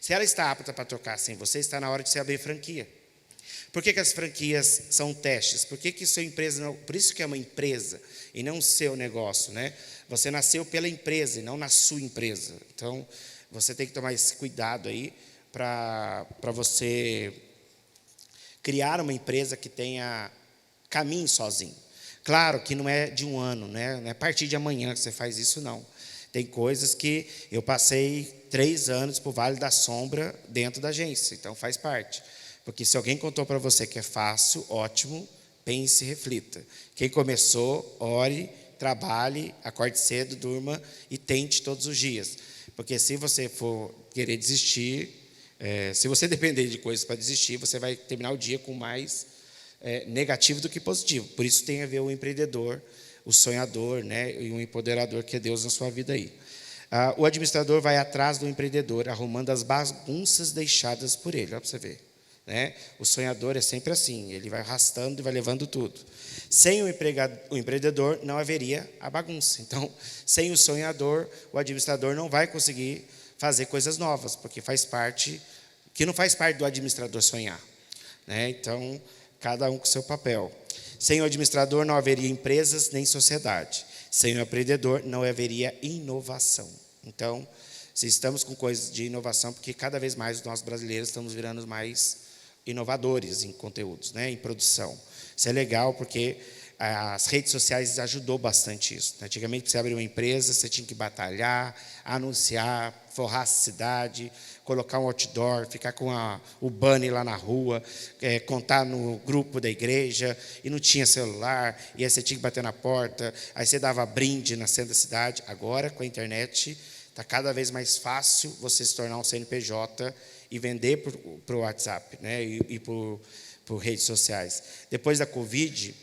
Se ela está apta para tocar sem você, está na hora de você abrir franquia. Por que as franquias são testes? Por que sua empresa não... Por isso que é uma empresa e não o seu negócio, né? Você nasceu pela empresa e não na sua empresa. Então, você tem que tomar esse cuidado aí para você criar uma empresa que tenha caminho sozinho. Claro que não é de um ano, né? Não é a partir de amanhã que você faz isso, não. Tem coisas que eu passei 3 anos para o Vale da Sombra dentro da agência, então faz parte. Porque se alguém contou para você que é fácil, ótimo, pense e reflita. Quem começou, ore, trabalhe, acorde cedo, durma e tente todos os dias. Porque se você for querer desistir, se você depender de coisas para desistir, você vai terminar o dia com mais negativo do que positivo. Por isso tem a ver o empreendedor, o sonhador, né, e o empoderador que é Deus na sua vida aí. O administrador vai atrás do empreendedor, arrumando as bagunças deixadas por ele. Olha para você ver. Né? O sonhador é sempre assim, ele vai arrastando e vai levando tudo. Sem o empreendedor, não haveria a bagunça. Então, sem o sonhador, o administrador não vai conseguir fazer coisas novas, porque não faz parte do administrador sonhar. Né? Então, cada um com seu papel. Sem o administrador não haveria empresas nem sociedade. Sem o empreendedor não haveria inovação. Então, se estamos com coisas de inovação, porque cada vez mais nós brasileiros estamos virando mais inovadores em conteúdos, né, em produção. Isso é legal porque as redes sociais ajudou bastante isso. Antigamente, para você abrir uma empresa, você tinha que batalhar, anunciar, forrar a cidade, colocar um outdoor, ficar com o banner lá na rua, contar no grupo da igreja, e não tinha celular, e aí você tinha que bater na porta, aí você dava brinde na centro da cidade. Agora, com a internet, está cada vez mais fácil você se tornar um CNPJ e vender para o WhatsApp, né, e por redes sociais. Depois da Covid,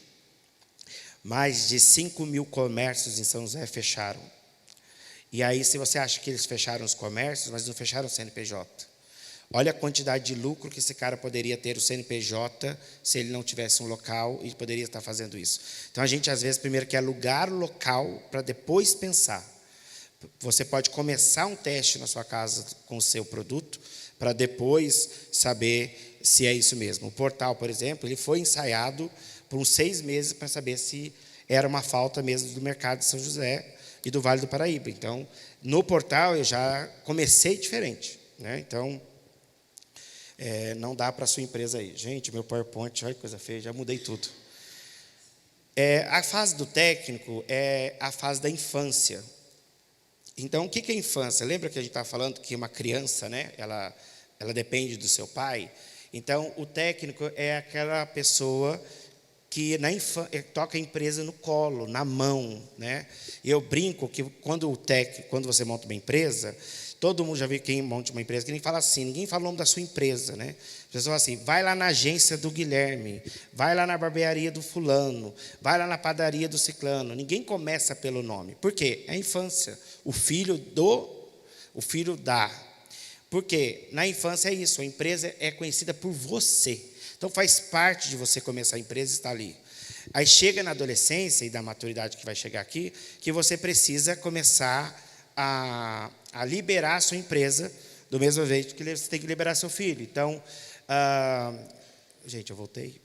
mais de 5 mil comércios em São José fecharam. E aí, se você acha que eles fecharam os comércios, mas não fecharam o CNPJ. Olha a quantidade de lucro que esse cara poderia ter, o CNPJ, se ele não tivesse um local e poderia estar fazendo isso. Então, a gente, às vezes, primeiro quer alugar o local para depois pensar. Você pode começar um teste na sua casa com o seu produto, para depois saber se é isso mesmo. O portal, por exemplo, ele foi ensaiado por uns 6 meses para saber se era uma falta mesmo do mercado de São José e do Vale do Paraíba. Então, no portal eu já comecei diferente. Né? Então, não dá para a sua empresa aí. Gente, meu PowerPoint, olha que coisa feia, já mudei tudo. A fase do técnico é a fase da infância. Então, o que é infância? Lembra que a gente estava falando que uma criança, né, ela depende do seu pai? Então, o técnico é aquela pessoa que toca a empresa no colo, na mão. Né? Eu brinco que quando você monta uma empresa, todo mundo já viu quem monta uma empresa, que nem fala assim, ninguém fala o nome da sua empresa. Né? As pessoas falam assim, vai lá na agência do Guilherme, vai lá na barbearia do fulano, vai lá na padaria do ciclano. Ninguém começa pelo nome. Por quê? É a infância. O filho dá. Porque na infância é isso, a empresa é conhecida por você. Então, faz parte de você começar a empresa e estar ali. Aí chega na adolescência e da maturidade que vai chegar aqui, que você precisa começar a liberar a sua empresa, do mesmo jeito que você tem que liberar seu filho. Então, gente, eu voltei.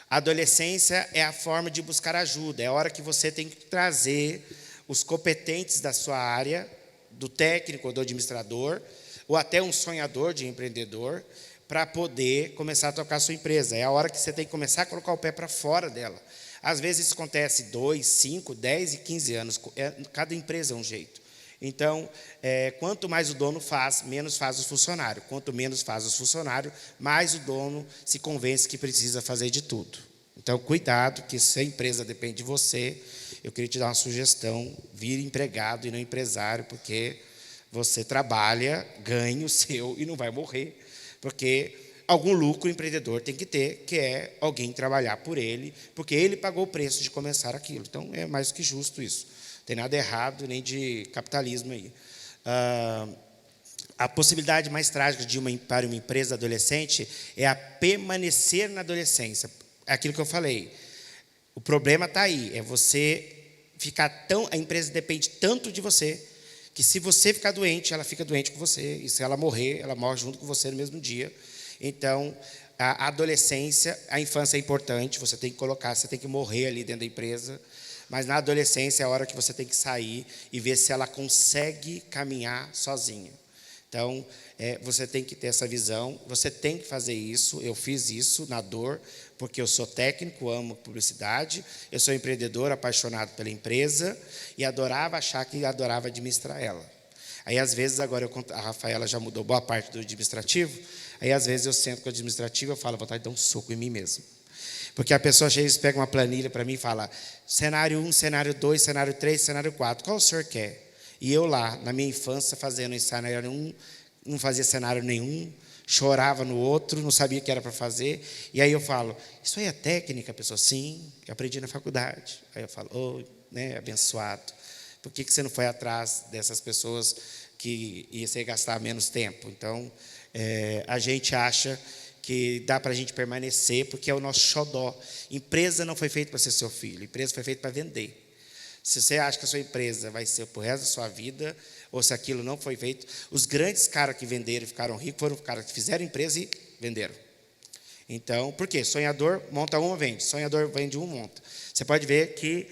A adolescência é a forma de buscar ajuda, é a hora que você tem que trazer os competentes da sua área, do técnico ou do administrador, ou até um sonhador de empreendedor, para poder começar a tocar a sua empresa. É a hora que você tem que começar a colocar o pé para fora dela. Às vezes isso acontece 2, 5, 10 e 15 anos. Cada empresa é um jeito. Então, quanto mais o dono faz, menos faz o funcionário. Quanto menos faz o funcionário, mais o dono se convence que precisa fazer de tudo. Então, cuidado, que se a empresa depende de você, eu queria te dar uma sugestão, vire empregado e não empresário, porque você trabalha, ganha o seu e não vai morrer. Porque algum lucro o empreendedor tem que ter, que é alguém trabalhar por ele, porque ele pagou o preço de começar aquilo. Então, é mais do que justo isso. Não tem nada errado, nem de capitalismo aí. A possibilidade mais trágica para uma empresa adolescente é a permanecer na adolescência. É aquilo que eu falei. O problema está aí, é você ficar a empresa depende tanto de você, que se você ficar doente, ela fica doente com você, e se ela morrer, ela morre junto com você no mesmo dia. Então, a adolescência, a infância é importante, você tem que morrer ali dentro da empresa, mas na adolescência é a hora que você tem que sair e ver se ela consegue caminhar sozinha. Então, você tem que ter essa visão, você tem que fazer isso. Eu fiz isso na dor, porque eu sou técnico, amo publicidade, eu sou empreendedor, apaixonado pela empresa, e adorava achar que adorava administrar ela. Aí, às vezes, agora a Rafaela já mudou boa parte do administrativo, aí, às vezes, eu sento com o administrativo e falo, vontade de dar um soco em mim mesmo. Porque a pessoa chega e pega uma planilha para mim e fala, cenário 1, cenário 2, cenário 3, cenário 4, qual o senhor quer? E eu lá, na minha infância, fazendo cenário 1, não fazia cenário nenhum, chorava no outro, não sabia o que era para fazer. E aí eu falo, isso aí é técnica? A pessoa, sim, eu aprendi na faculdade. Aí eu falo, né, abençoado. Por que você não foi atrás dessas pessoas que você ia gastar menos tempo? Então, a gente acha que dá para a gente permanecer, porque é o nosso xodó. Empresa não foi feita para ser seu filho, empresa foi feita para vender. Se você acha que a sua empresa vai ser pro resto da sua vida, ou se aquilo não foi feito, os grandes caras que venderam e ficaram ricos foram os caras que fizeram empresa e venderam. Então, por quê? Sonhador monta uma, vende. Sonhador vende um, monta. Você pode ver que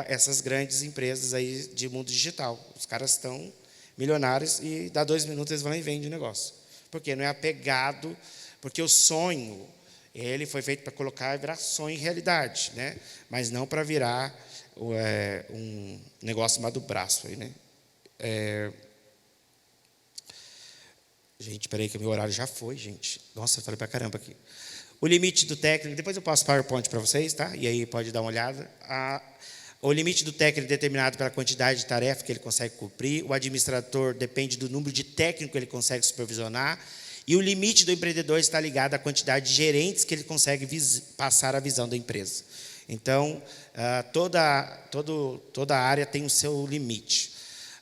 essas grandes empresas aí de mundo digital, os caras estão milionários e dá 2 minutos eles vão lá e vendem o negócio. Por quê? Não é apegado, porque o sonho, ele foi feito para colocar e virar sonho em realidade, né? Mas não para virar um negócio mais do braço aí, né? Gente, peraí que o meu horário já foi, gente. Nossa, eu falei pra caramba aqui. O limite do técnico, depois eu passo PowerPoint para vocês, tá? E aí pode dar uma olhada. O limite do técnico é determinado pela quantidade de tarefa que ele consegue cumprir. O administrador depende do número de técnico que ele consegue supervisionar. E o limite do empreendedor está ligado à quantidade de gerentes que ele consegue passar a visão da empresa. Então, toda a área tem o seu limite.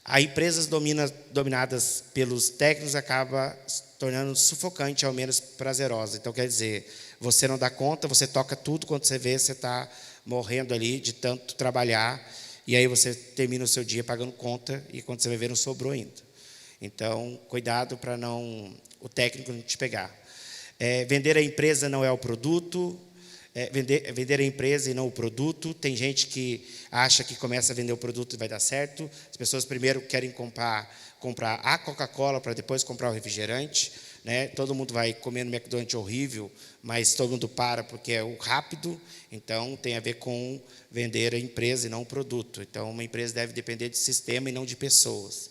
As empresas dominadas pelos técnicos acaba se tornando sufocante, ao menos prazerosa. Então, quer dizer, você não dá conta, você toca tudo, quando você vê, você está morrendo ali de tanto trabalhar, e aí você termina o seu dia pagando conta, e quando você vai ver, não sobrou ainda. Então, cuidado para o técnico não te pegar. Vender a empresa não é o produto. Vender a empresa e não o produto. Tem gente que acha que começa a vender o produto e vai dar certo. As pessoas primeiro querem comprar a Coca-Cola para depois comprar o refrigerante, né? Todo mundo vai comer no McDonald's horrível, mas todo mundo para porque é o rápido. Então, tem a ver com vender a empresa e não o produto. Então, uma empresa deve depender de sistema e não de pessoas.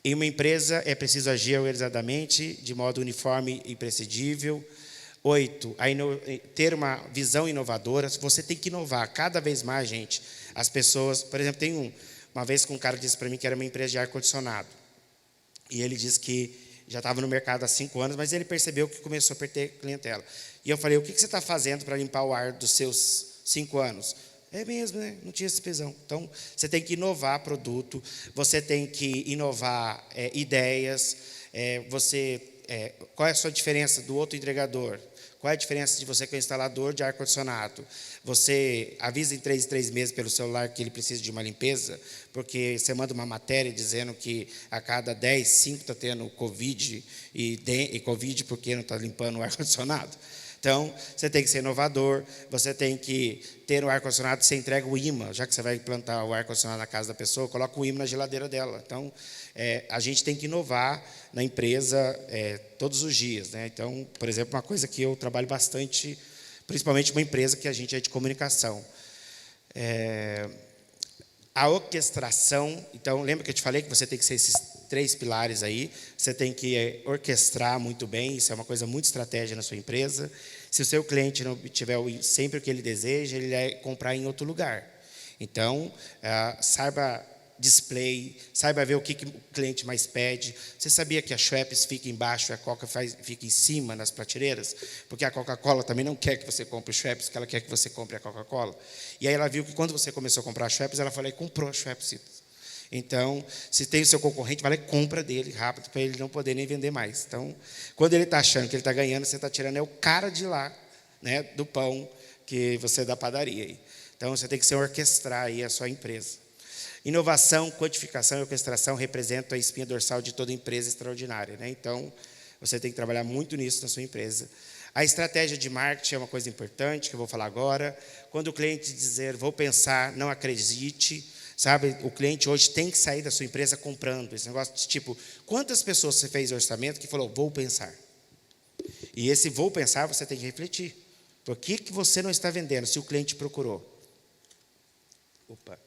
Em uma empresa é preciso agir organizadamente, de modo uniforme e imprescindível. 8, ter uma visão inovadora. Você tem que inovar cada vez mais, gente. As pessoas, por exemplo, tem uma vez que um cara disse para mim que era uma empresa de ar-condicionado. E ele disse que já estava no mercado há 5 anos, mas ele percebeu que começou a perder clientela. E eu falei, o que você está fazendo para limpar o ar dos seus 5 anos? É mesmo, né? Não tinha esse pesão. Então, você tem que inovar produto, você tem que inovar ideias. Qual é a sua diferença do outro entregador? Qual é a diferença de você que é instalador de ar-condicionado? Você avisa em 3 meses pelo celular que ele precisa de uma limpeza, porque você manda uma matéria dizendo que a cada 10, 5 está tendo Covid, e Covid porque não está limpando o ar-condicionado. Então, você tem que ser inovador, você tem que ter o ar-condicionado, você entrega o imã, já que você vai implantar o ar-condicionado na casa da pessoa, coloca o imã na geladeira dela. Então, a gente tem que inovar na empresa todos os dias, né? Então, por exemplo, uma coisa que eu trabalho bastante, principalmente uma empresa que a gente é de comunicação. A orquestração, então, lembra que eu te falei que você tem que ser esses 3 pilares aí, você tem que orquestrar muito bem, isso é uma coisa muito estratégica na sua empresa. Se o seu cliente não tiver sempre o que ele deseja, ele vai comprar em outro lugar. Então, saiba display, saiba ver o que o cliente mais pede. Você sabia que a Schweppes fica embaixo e a Coca fica em cima nas prateleiras? Porque a Coca-Cola também não quer que você compre o Schweppes, porque ela quer que você compre a Coca-Cola. E aí ela viu que quando você começou a comprar a Schweppes, ela falou, comprou a Schweppes. Então, se tem o seu concorrente, vai lá e compra dele rápido, para ele não poder nem vender mais. Então, quando ele está achando que ele está ganhando, você está tirando o cara de lá, né, do pão que você da padaria. Aí. Então, você tem que orquestrar aí a sua empresa. Inovação, quantificação e orquestração representam a espinha dorsal de toda empresa extraordinária, né? Então, você tem que trabalhar muito nisso na sua empresa. A estratégia de marketing é uma coisa importante, que eu vou falar agora. Quando o cliente dizer, vou pensar, não acredite. Sabe, o cliente hoje tem que sair da sua empresa comprando. Esse negócio de tipo, quantas pessoas você fez orçamento que falou, vou pensar? E esse vou pensar, você tem que refletir. Por que você não está vendendo se o cliente procurou? Opa.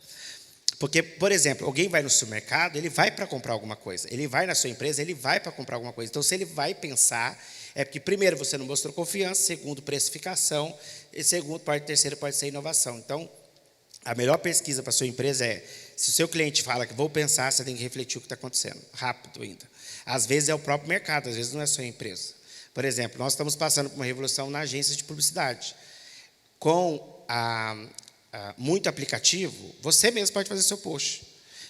Porque, por exemplo, alguém vai no supermercado, ele vai para comprar alguma coisa. Ele vai na sua empresa, ele vai para comprar alguma coisa. Então, se ele vai pensar, é porque, primeiro, você não mostrou confiança, segundo, precificação, e segundo, terceiro, pode ser inovação. Então, a melhor pesquisa para a sua empresa é, se o seu cliente fala que vou pensar, você tem que refletir o que está acontecendo, rápido ainda. Às vezes é o próprio mercado, às vezes não é a sua empresa. Por exemplo, nós estamos passando por uma revolução na agência de publicidade. Com muito aplicativo, você mesmo pode fazer seu post.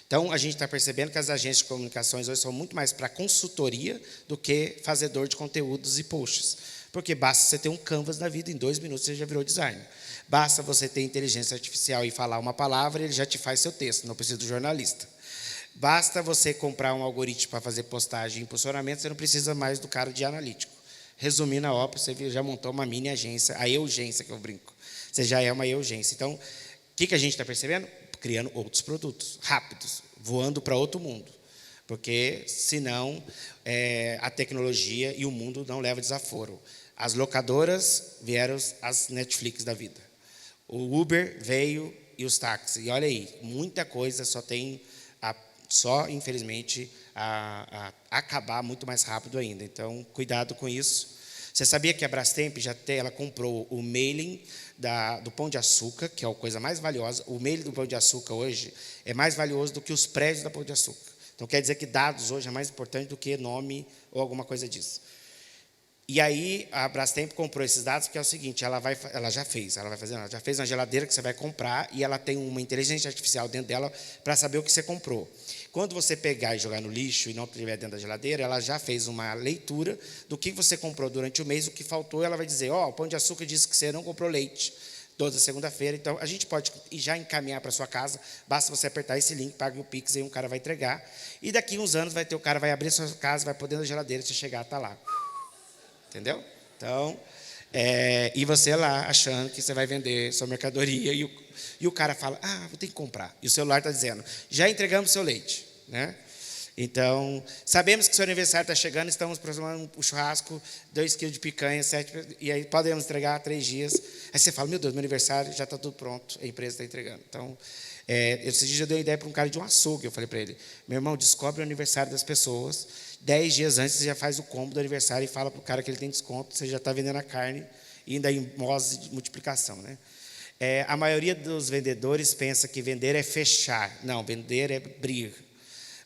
Então, a gente está percebendo que as agências de comunicações hoje são muito mais para consultoria do que fazedor de conteúdos e posts. Porque basta você ter um canvas na vida, em 2 minutos você já virou designer. Basta você ter inteligência artificial e falar uma palavra, ele já te faz seu texto, não precisa do jornalista. Basta você comprar um algoritmo para fazer postagem e impulsionamento, você não precisa mais do cara de analítico. Resumindo a ópera, você já montou uma mini agência, a urgência que eu brinco. Você já é uma urgência. Então, o que a gente está percebendo? Criando outros produtos, rápidos, voando para outro mundo. Porque, senão, a tecnologia e o mundo não levam desaforo. As locadoras vieram as Netflix da vida. O Uber veio e os táxis. E olha aí, muita coisa só tem, infelizmente, a acabar muito mais rápido ainda. Então, cuidado com isso. Você sabia que a Brastemp ela comprou o mailing do Pão de Açúcar, que é a coisa mais valiosa. O mailing do Pão de Açúcar hoje é mais valioso do que os prédios da Pão de Açúcar. Então, quer dizer que dados hoje é mais importante do que nome ou alguma coisa disso. E aí, a Brastemp comprou esses dados, porque é o seguinte, ela já fez uma geladeira que você vai comprar e ela tem uma inteligência artificial dentro dela para saber o que você comprou. Quando você pegar e jogar no lixo e não estiver dentro da geladeira, ela já fez uma leitura do que você comprou durante o mês, o que faltou, ela vai dizer, o Pão de Açúcar disse que você não comprou leite toda segunda-feira, então a gente pode já encaminhar para sua casa, basta você apertar esse link, pague o Pix e um cara vai entregar, e daqui uns anos o cara vai abrir a sua casa, vai pôr dentro da geladeira, se chegar, está lá. Entendeu? Então, e você lá achando que você vai vender sua mercadoria e o cara fala, vou ter que comprar. E o celular está dizendo, já entregamos seu leite. Né? Então, sabemos que seu aniversário está chegando, estamos programando um churrasco, 2 quilos de picanha, 7, e aí podemos entregar 3 dias. Aí você fala, meu Deus, meu aniversário já está tudo pronto, a empresa está entregando. Então, esse dia eu dei uma ideia para um cara de um açougue, eu falei para ele, meu irmão, descobre o aniversário das pessoas, 10 dias antes você já faz o combo do aniversário e fala para o cara que ele tem desconto, você já está vendendo a carne, e ainda em modos de multiplicação. Né? A maioria dos vendedores pensa que vender é fechar. Não, vender é abrir.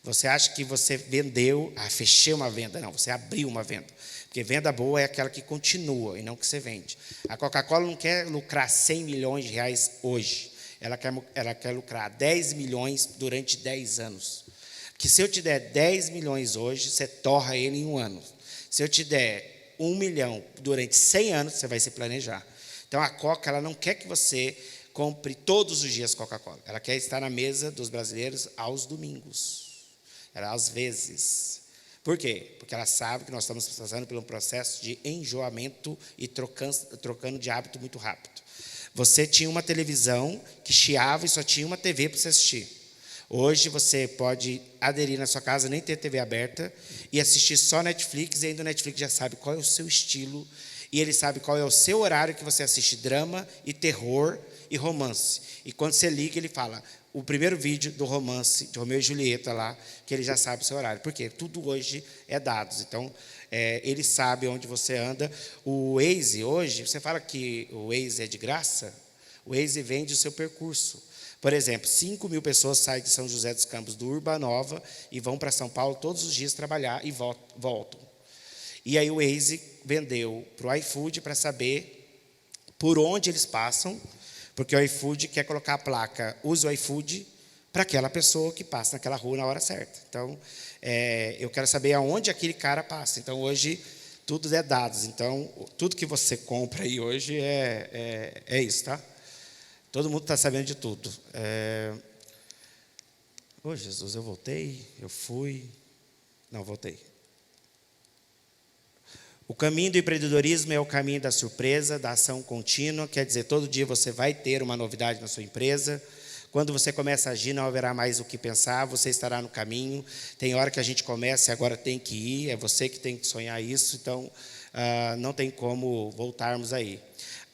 Você acha que você vendeu, fechei uma venda. Não, você abriu uma venda. Porque venda boa é aquela que continua e não que você vende. A Coca-Cola não quer lucrar 100 milhões de reais hoje. Ela quer lucrar 10 milhões durante 10 anos. Porque se eu te der 10 milhões hoje, você torra ele em um ano. Se eu te der 1 milhão durante 100 anos, você vai se planejar. Então, a Coca, ela não quer que você compre todos os dias Coca-Cola. Ela quer estar na mesa dos brasileiros aos domingos. Ela, às vezes. Por quê? Porque ela sabe que nós estamos passando por um processo de enjoamento e trocando de hábito muito rápido. Você tinha uma televisão que chiava e só tinha uma TV para você assistir. Hoje você pode aderir na sua casa, nem ter TV aberta, e assistir só Netflix, e ainda o Netflix já sabe qual é o seu estilo, e ele sabe qual é o seu horário que você assiste drama e terror e romance. E quando você liga, ele fala, o primeiro vídeo do romance, de Romeu e Julieta lá, que ele já sabe o seu horário. Por quê? Tudo hoje é dados. Então, ele sabe onde você anda. O Waze hoje, você fala que o Waze é de graça, o Waze vende o seu percurso. Por exemplo, 5 mil pessoas saem de São José dos Campos, do Urbanova, e vão para São Paulo todos os dias trabalhar e voltam. E aí o Waze vendeu para o iFood para saber por onde eles passam, porque o iFood quer colocar a placa, use o iFood para aquela pessoa que passa naquela rua na hora certa. Então, eu quero saber aonde aquele cara passa. Então, hoje, tudo é dados. Então, tudo que você compra aí hoje é isso, tá? Todo mundo está sabendo de tudo. Ô, Jesus, eu voltei, eu fui... Não, voltei. O caminho do empreendedorismo é o caminho da surpresa, da ação contínua, quer dizer, todo dia você vai ter uma novidade na sua empresa. Quando você começa a agir, não haverá mais o que pensar, você estará no caminho. Tem hora que a gente começa e agora tem que ir, é você que tem que sonhar isso, então não tem como voltarmos aí.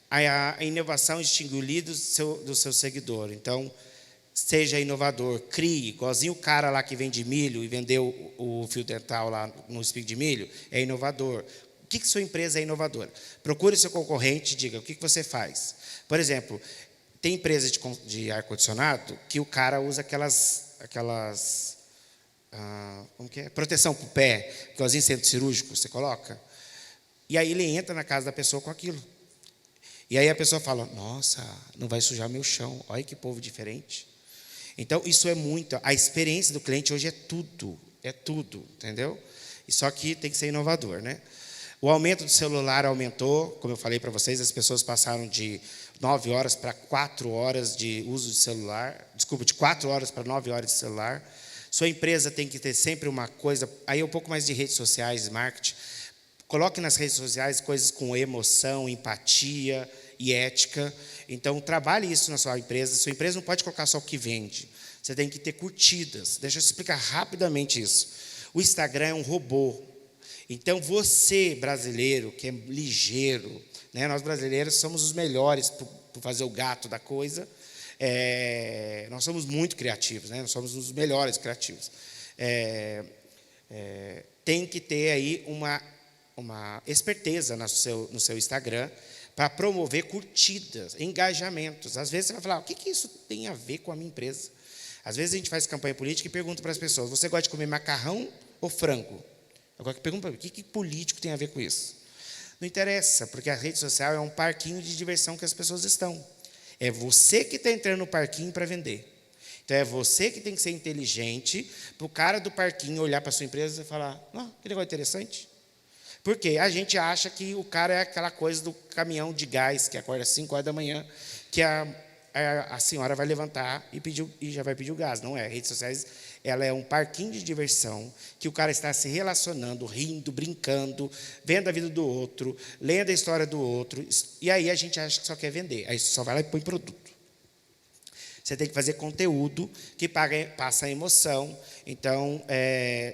A inovação extingue o líder do seu seguidor, então seja inovador, crie, igualzinho o cara lá que vende milho e vendeu o fio dental lá no espigo de milho, é inovador. O que sua empresa é inovadora? Procure seu concorrente e diga o que você faz. Por exemplo, tem empresa de ar-condicionado que o cara usa aquelas como que é? Proteção para o pé, igualzinho centro cirúrgico, você coloca. E aí ele entra na casa da pessoa com aquilo. E aí a pessoa fala, nossa, não vai sujar meu chão, olha que povo diferente. Então, isso é muito, a experiência do cliente hoje é tudo, entendeu? E só que tem que ser inovador, né? O aumento do celular aumentou, como eu falei para vocês, as pessoas passaram de 9 horas para 4 horas de uso de celular, desculpa, de 4 horas para 9 horas de celular. Sua empresa tem que ter sempre uma coisa, aí um pouco mais de redes sociais, marketing. Coloque nas redes sociais coisas com emoção, empatia e ética. Então, trabalhe isso na sua empresa. Sua empresa não pode colocar só o que vende. Você tem que ter curtidas. Deixa eu explicar rapidamente isso. O Instagram é um robô. Então, você, brasileiro, que é ligeiro, né? Nós brasileiros somos os melhores por fazer o gato da coisa. Nós somos muito criativos, né? Nós somos os melhores criativos. Tem que ter aí uma esperteza no seu Instagram para promover curtidas, engajamentos. Às vezes você vai falar, o que isso tem a ver com a minha empresa? Às vezes a gente faz campanha política e pergunta para as pessoas, você gosta de comer macarrão ou frango? Agora pergunta para mim, o que político tem a ver com isso? Não interessa, porque a rede social é um parquinho de diversão que as pessoas estão. É você que está entrando no parquinho para vender. Então, é você que tem que ser inteligente para o cara do parquinho olhar para a sua empresa e falar, que negócio interessante. Porque a gente acha que o cara é aquela coisa do caminhão de gás, que acorda às 5 horas da manhã, que a senhora vai levantar e já vai pedir o gás. Não é. Redes sociais, ela é um parquinho de diversão, que o cara está se relacionando, rindo, brincando, vendo a vida do outro, lendo a história do outro. E aí a gente acha que só quer vender. Aí só vai lá e põe produto. Você tem que fazer conteúdo que passa a emoção. Então,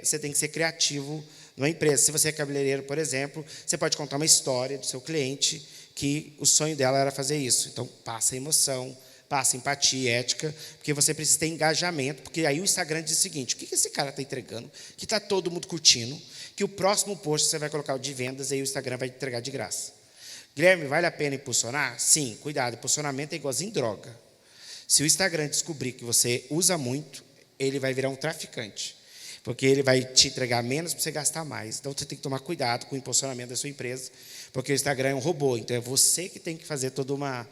você tem que ser criativo numa empresa. Se você é cabeleireiro, por exemplo, você pode contar uma história do seu cliente que o sonho dela era fazer isso. Então, passa emoção, passa empatia, ética, porque você precisa ter engajamento, porque aí o Instagram diz o seguinte, o que esse cara está entregando, que está todo mundo curtindo, que o próximo post você vai colocar o de vendas e aí o Instagram vai entregar de graça. Guilherme, vale a pena impulsionar? Sim, cuidado, impulsionamento é igualzinho droga. Se o Instagram descobrir que você usa muito, ele vai virar um traficante, porque ele vai te entregar menos para você gastar mais. Então, você tem que tomar cuidado com o impulsionamento da sua empresa, porque o Instagram é um robô, então é você que tem que fazer toda uma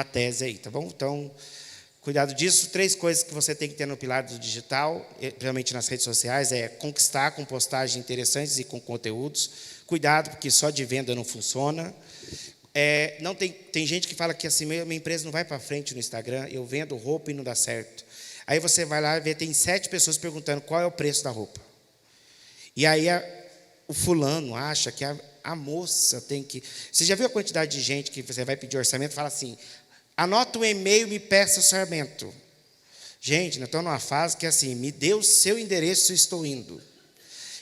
tese aí, tá bom? Então, cuidado disso. 3 coisas que você tem que ter no pilar do digital, principalmente nas redes sociais, é conquistar com postagens interessantes e com conteúdos. Cuidado, porque só de venda não funciona. Não tem gente que fala que assim, minha empresa não vai para frente no Instagram, eu vendo roupa e não dá certo. Aí você vai lá e vê, tem 7 pessoas perguntando qual é o preço da roupa. E aí o fulano acha que a moça tem que... Você já viu a quantidade de gente que você vai pedir orçamento e fala assim, anota um e-mail e me peça orçamento. Gente, nós estamos numa fase que assim, me dê o seu endereço, eu estou indo.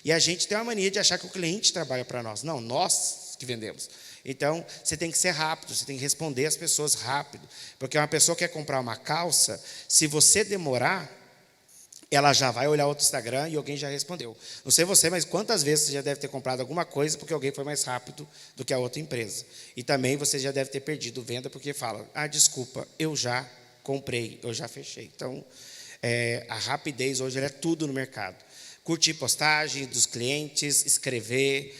E a gente tem uma mania de achar que o cliente trabalha para nós. Não, nós que vendemos. Então, você tem que ser rápido, você tem que responder as pessoas rápido. Porque uma pessoa quer comprar uma calça, se você demorar, ela já vai olhar outro Instagram e alguém já respondeu. Não sei você, mas quantas vezes você já deve ter comprado alguma coisa porque alguém foi mais rápido do que a outra empresa. E também você já deve ter perdido venda porque fala, desculpa, eu já comprei, eu já fechei. Então, a rapidez hoje é tudo no mercado. Curtir postagem dos clientes, escrever.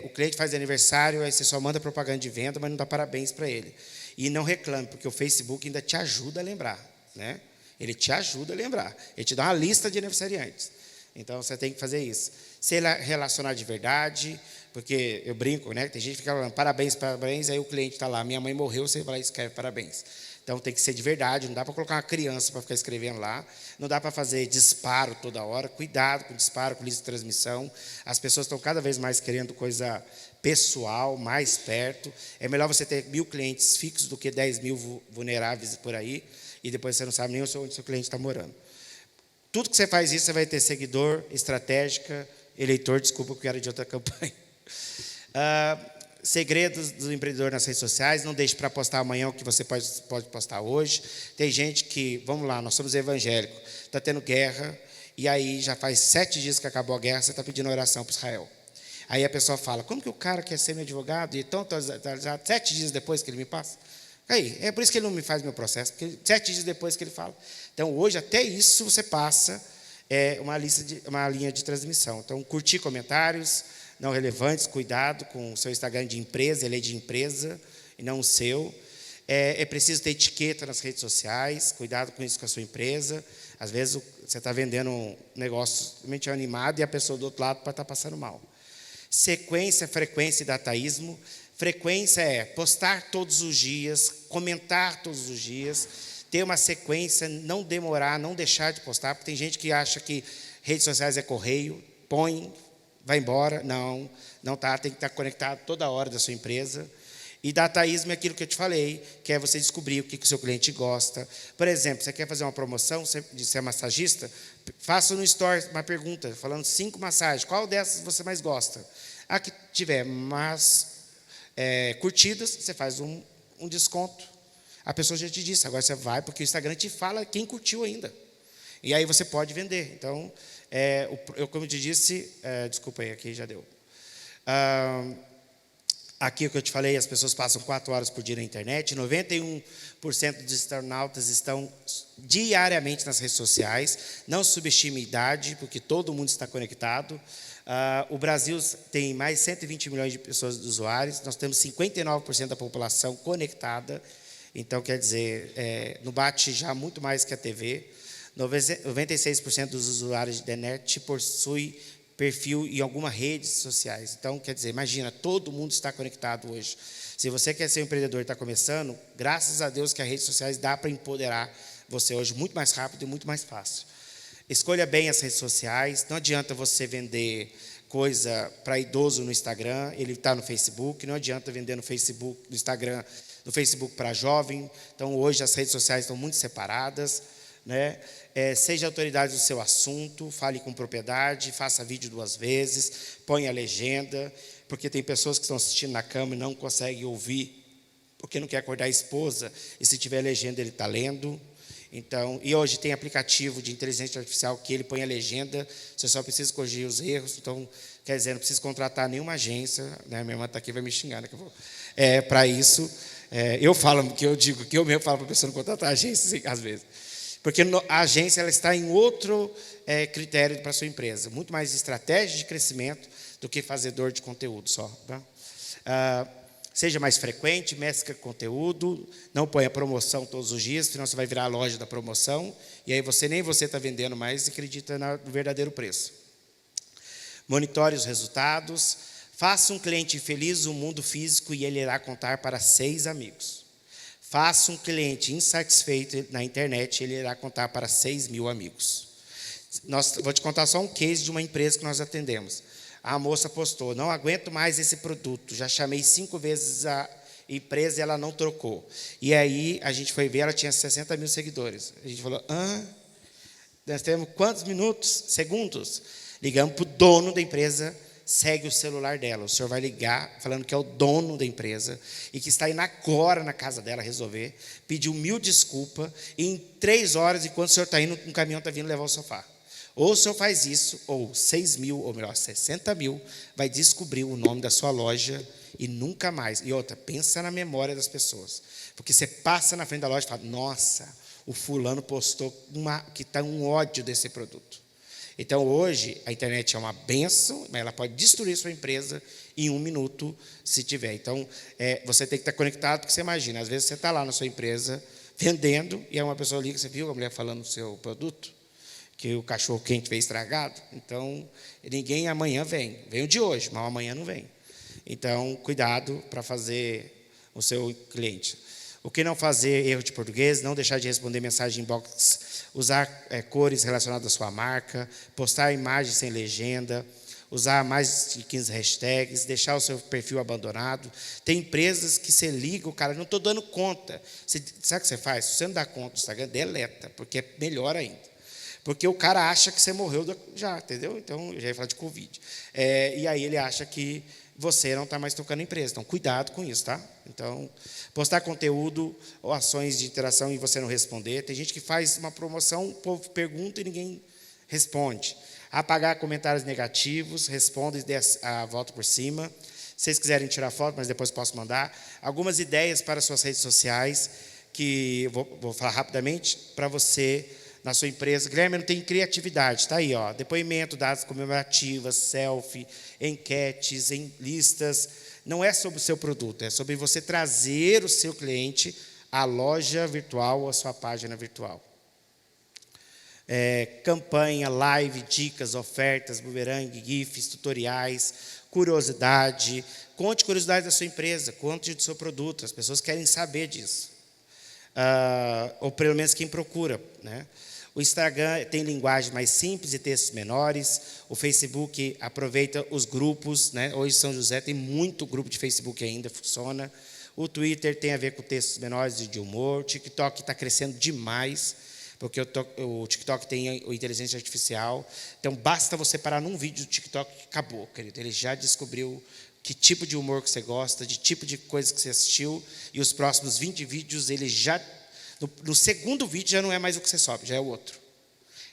O cliente faz aniversário, aí você só manda propaganda de venda, mas não dá parabéns para ele. E não reclame, porque o Facebook ainda te ajuda a lembrar, né? Ele te ajuda a lembrar. Ele te dá uma lista de aniversariantes. Então, você tem que fazer isso. Se relacionar de verdade, porque eu brinco, né? Tem gente que fica falando parabéns, parabéns, aí o cliente está lá, minha mãe morreu, você vai lá e escreve parabéns. Então, tem que ser de verdade, não dá para colocar uma criança para ficar escrevendo lá, não dá para fazer disparo toda hora, cuidado com disparo, com lista de transmissão. As pessoas estão cada vez mais querendo coisa pessoal, mais perto. É melhor você ter 1.000 clientes fixos do que 10.000 vulneráveis por aí. e depois você não sabe nem onde o seu cliente está morando. Tudo que você faz isso, você vai ter seguidor, estratégica, eleitor, desculpa que era de outra campanha. Segredos do empreendedor nas redes sociais, não deixe para postar amanhã o que você pode postar hoje. Tem gente que, vamos lá, nós somos evangélicos, está tendo guerra, e aí já faz 7 dias que acabou a guerra, você está pedindo oração para Israel. Aí a pessoa fala, como que o cara quer ser meu advogado, e então já 7 dias depois que ele me passa? Aí, é por isso que ele não me faz meu processo, porque 7 dias depois que ele fala. Então, hoje, até isso você passa uma linha de transmissão. Então, curtir comentários não relevantes, cuidado com o seu Instagram de empresa, ele é de empresa e não o seu. É preciso ter etiqueta nas redes sociais, cuidado com isso com a sua empresa. Às vezes você está vendendo um negócio realmente animado e a pessoa do outro lado pode estar passando mal. Sequência, frequência e dataísmo. Frequência é postar todos os dias, comentar todos os dias, ter uma sequência, não demorar, não deixar de postar, porque tem gente que acha que redes sociais é correio, põe, vai embora. Não está, tem que estar conectado toda hora da sua empresa. E dataísmo é aquilo que eu te falei, que é você descobrir o que o seu cliente gosta. Por exemplo, você quer fazer uma promoção de ser massagista? Faça no Store uma pergunta, falando 5 massagens. Qual dessas você mais gosta? A que tiver mais curtidas, você faz um desconto. A pessoa já te disse, agora você vai, porque o Instagram te fala quem curtiu ainda. E aí você pode vender. Então, como eu te disse, desculpa aí, aqui já deu. Aqui o que eu te falei, as pessoas passam 4 horas por dia na internet, 91% dos internautas estão diariamente nas redes sociais, não subestime a idade, porque todo mundo está conectado. O Brasil tem mais de 120 milhões de pessoas usuários, nós temos 59% da população conectada, então quer dizer, no bate já muito mais que a TV. 96% dos usuários de internet possuem perfil em alguma redes sociais. Então, quer dizer, imagina, todo mundo está conectado hoje. Se você quer ser um empreendedor e está começando, graças a Deus que as redes sociais dá para empoderar você hoje muito mais rápido e muito mais fácil. Escolha bem as redes sociais, não adianta você vender coisa para idoso no Instagram, ele está no Facebook, não adianta vender no Facebook, no Instagram, no Facebook para jovem. Então, hoje as redes sociais estão muito separadas, né? Seja autoridade do seu assunto, fale com propriedade, faça vídeo 2 vezes, ponha legenda, porque tem pessoas que estão assistindo na cama e não conseguem ouvir, porque não quer acordar a esposa, e se tiver legenda ele está lendo. Então, e hoje tem aplicativo de inteligência artificial que ele põe a legenda, você só precisa corrigir os erros. Então, quer dizer, não precisa contratar nenhuma agência, né? Minha irmã está aqui, vai me xingar, né? Para isso, eu digo que eu mesmo falo para a pessoa não contratar agência, às vezes. Porque a agência ela está em outro critério para a sua empresa, muito mais estratégia de crescimento do que fazedor de conteúdo só. Tá? Seja mais frequente, mescla conteúdo, não ponha promoção todos os dias, senão você vai virar a loja da promoção, e aí nem você está vendendo mais e acredita no verdadeiro preço. Monitore os resultados, faça um cliente feliz no mundo físico e ele irá contar para 6 amigos. Faça um cliente insatisfeito na internet, ele irá contar para 6.000 amigos. Vou te contar só um case de uma empresa que nós atendemos. A moça postou, não aguento mais esse produto, já chamei 5 vezes a empresa e ela não trocou. E aí a gente foi ver, ela tinha 60 mil seguidores. A gente falou, nós temos quantos segundos? Ligamos para o dono da empresa, segue o celular dela. O senhor vai ligar falando que é o dono da empresa e que está indo agora na casa dela resolver, pediu 1000 desculpas e em 3 horas, enquanto o senhor está indo, um caminhão está vindo levar o sofá. Ou o senhor faz isso, ou 6.000, ou melhor, 60.000, vai descobrir o nome da sua loja e nunca mais. E outra, pensa na memória das pessoas. Porque você passa na frente da loja e fala, nossa, o fulano postou que está um ódio desse produto. Então, hoje, a internet é uma benção, mas ela pode destruir sua empresa em 1 minuto, se tiver. Então, você tem que estar conectado, porque você imagina, às vezes você está lá na sua empresa, vendendo, e aí uma pessoa liga, você viu a mulher falando do seu produto? Que o cachorro quente veio estragado? Então, ninguém amanhã vem o de hoje, mas amanhã não vem. Então, cuidado para fazer o seu cliente. O que não fazer erro de português, não deixar de responder mensagem inbox, usar cores relacionadas à sua marca, postar imagens sem legenda, usar mais de 15 hashtags, deixar o seu perfil abandonado. Tem empresas que você liga, o cara, não estou dando conta. Sabe o que você faz? Se você não dá conta do Instagram, deleta, porque é melhor ainda. Porque o cara acha que você morreu já, entendeu? Então, eu já ia falar de Covid. E aí ele acha que você não está mais tocando a empresa. Então, cuidado com isso, tá? Então, postar conteúdo ou ações de interação e você não responder. Tem gente que faz uma promoção, o povo pergunta e ninguém responde. Apagar comentários negativos, responda e dê a volta por cima. Se vocês quiserem tirar foto, mas depois posso mandar. Algumas ideias para suas redes sociais, que vou falar rapidamente, para você, na sua empresa. Guilherme, não tem criatividade. Está aí, ó, depoimento, dados comemorativas, selfie, enquetes, em listas. Não é sobre o seu produto, é sobre você trazer o seu cliente à loja virtual, à sua página virtual. Campanha, live, dicas, ofertas, bumerangue, GIFs, tutoriais, curiosidade. Conte curiosidades da sua empresa, conte do seu produto. As pessoas querem saber disso. Ou pelo menos quem procura, né? O Instagram tem linguagem mais simples e textos menores. O Facebook aproveita os grupos, né? Hoje São José tem muito grupo de Facebook ainda, funciona. O Twitter tem a ver com textos menores e de humor. O TikTok está crescendo demais, porque o TikTok tem a inteligência artificial. Então, basta você parar num vídeo do TikTok que acabou, querido. Ele já descobriu que tipo de humor que você gosta, de tipo de coisa que você assistiu, e os próximos 20 vídeos, ele já... No segundo vídeo já não é mais o que você sobe, já é o outro.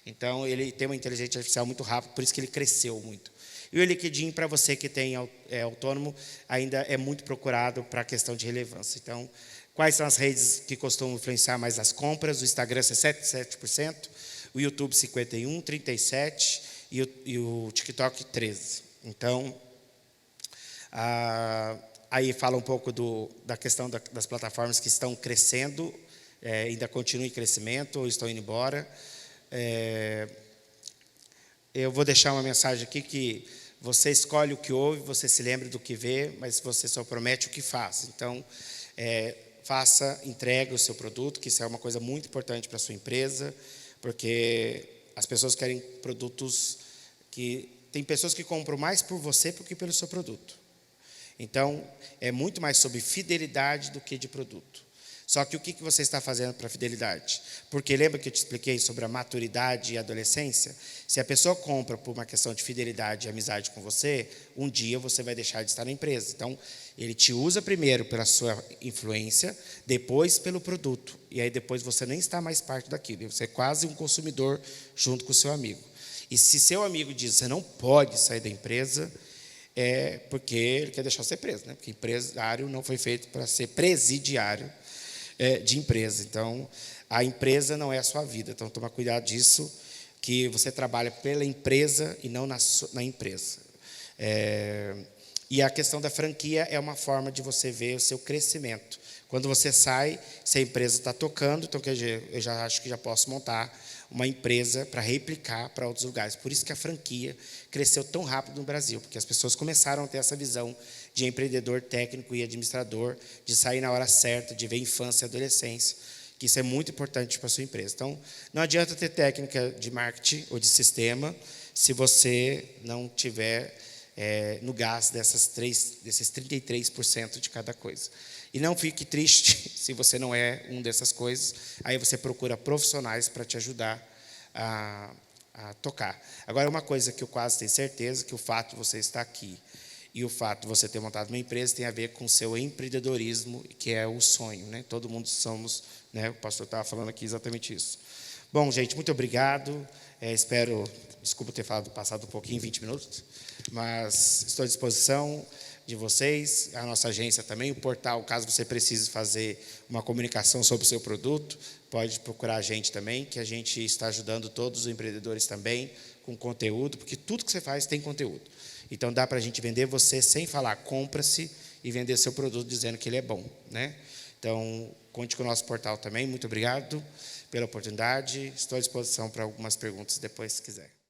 Então, ele tem uma inteligência artificial muito rápida, por isso que ele cresceu muito. E o LinkedIn, para você que tem autônomo, ainda é muito procurado para a questão de relevância. Então, quais são as redes que costumam influenciar mais as compras? O Instagram, 67%, o YouTube, 51%, 37%, e o TikTok, 13%. Então, aí fala um pouco da questão das plataformas que estão crescendo, ainda continuam em crescimento ou estão indo embora. Eu vou deixar uma mensagem aqui que você escolhe o que ouve, você se lembra do que vê, mas você só promete o que faz. Então, entregue o seu produto, que isso é uma coisa muito importante para a sua empresa, porque as pessoas querem produtos que... Tem pessoas que compram mais por você do que pelo seu produto. Então, é muito mais sobre fidelidade do que de produto. Só que o que você está fazendo para a fidelidade? Porque lembra que eu te expliquei sobre a maturidade e a adolescência? Se a pessoa compra por uma questão de fidelidade e amizade com você, um dia você vai deixar de estar na empresa. Então, ele te usa primeiro pela sua influência, depois pelo produto. E aí depois você nem está mais parte daquilo. Você é quase um consumidor junto com o seu amigo. E se seu amigo diz que você não pode sair da empresa, é porque ele quer deixar você preso, né? Porque empresário não foi feito para ser presidiário de empresa. Então, a empresa não é a sua vida. Então, toma cuidado disso, que você trabalha pela empresa e não na empresa. E a questão da franquia é uma forma de você ver o seu crescimento. Quando você sai, se a empresa está tocando, então quer dizer, eu já acho que já posso montar uma empresa para replicar para outros lugares. Por isso que a franquia cresceu tão rápido no Brasil, porque as pessoas começaram a ter essa visão de empreendedor técnico e administrador, de sair na hora certa, de ver infância e adolescência, que isso é muito importante para a sua empresa. Então, não adianta ter técnica de marketing ou de sistema se você não tiver no gás desses 33% de cada coisa. E não fique triste se você não é um dessas coisas, aí você procura profissionais para te ajudar a tocar. Agora, uma coisa que eu quase tenho certeza, que o fato de você estar aqui e o fato de você ter montado uma empresa tem a ver com o seu empreendedorismo, que é o sonho, né? Todo mundo somos, né? O pastor estava falando aqui exatamente isso. Bom, gente, muito obrigado. Espero, desculpa ter passado um pouquinho, 20 minutos, mas estou à disposição de vocês, a nossa agência também, o portal, caso você precise fazer uma comunicação sobre o seu produto, pode procurar a gente também, que a gente está ajudando todos os empreendedores também com conteúdo, porque tudo que você faz tem conteúdo. Então, dá para a gente vender você sem falar, compra-se e vender seu produto dizendo que ele é bom, né? Então, conte com o nosso portal também. Muito obrigado pela oportunidade. Estou à disposição para algumas perguntas depois, se quiser.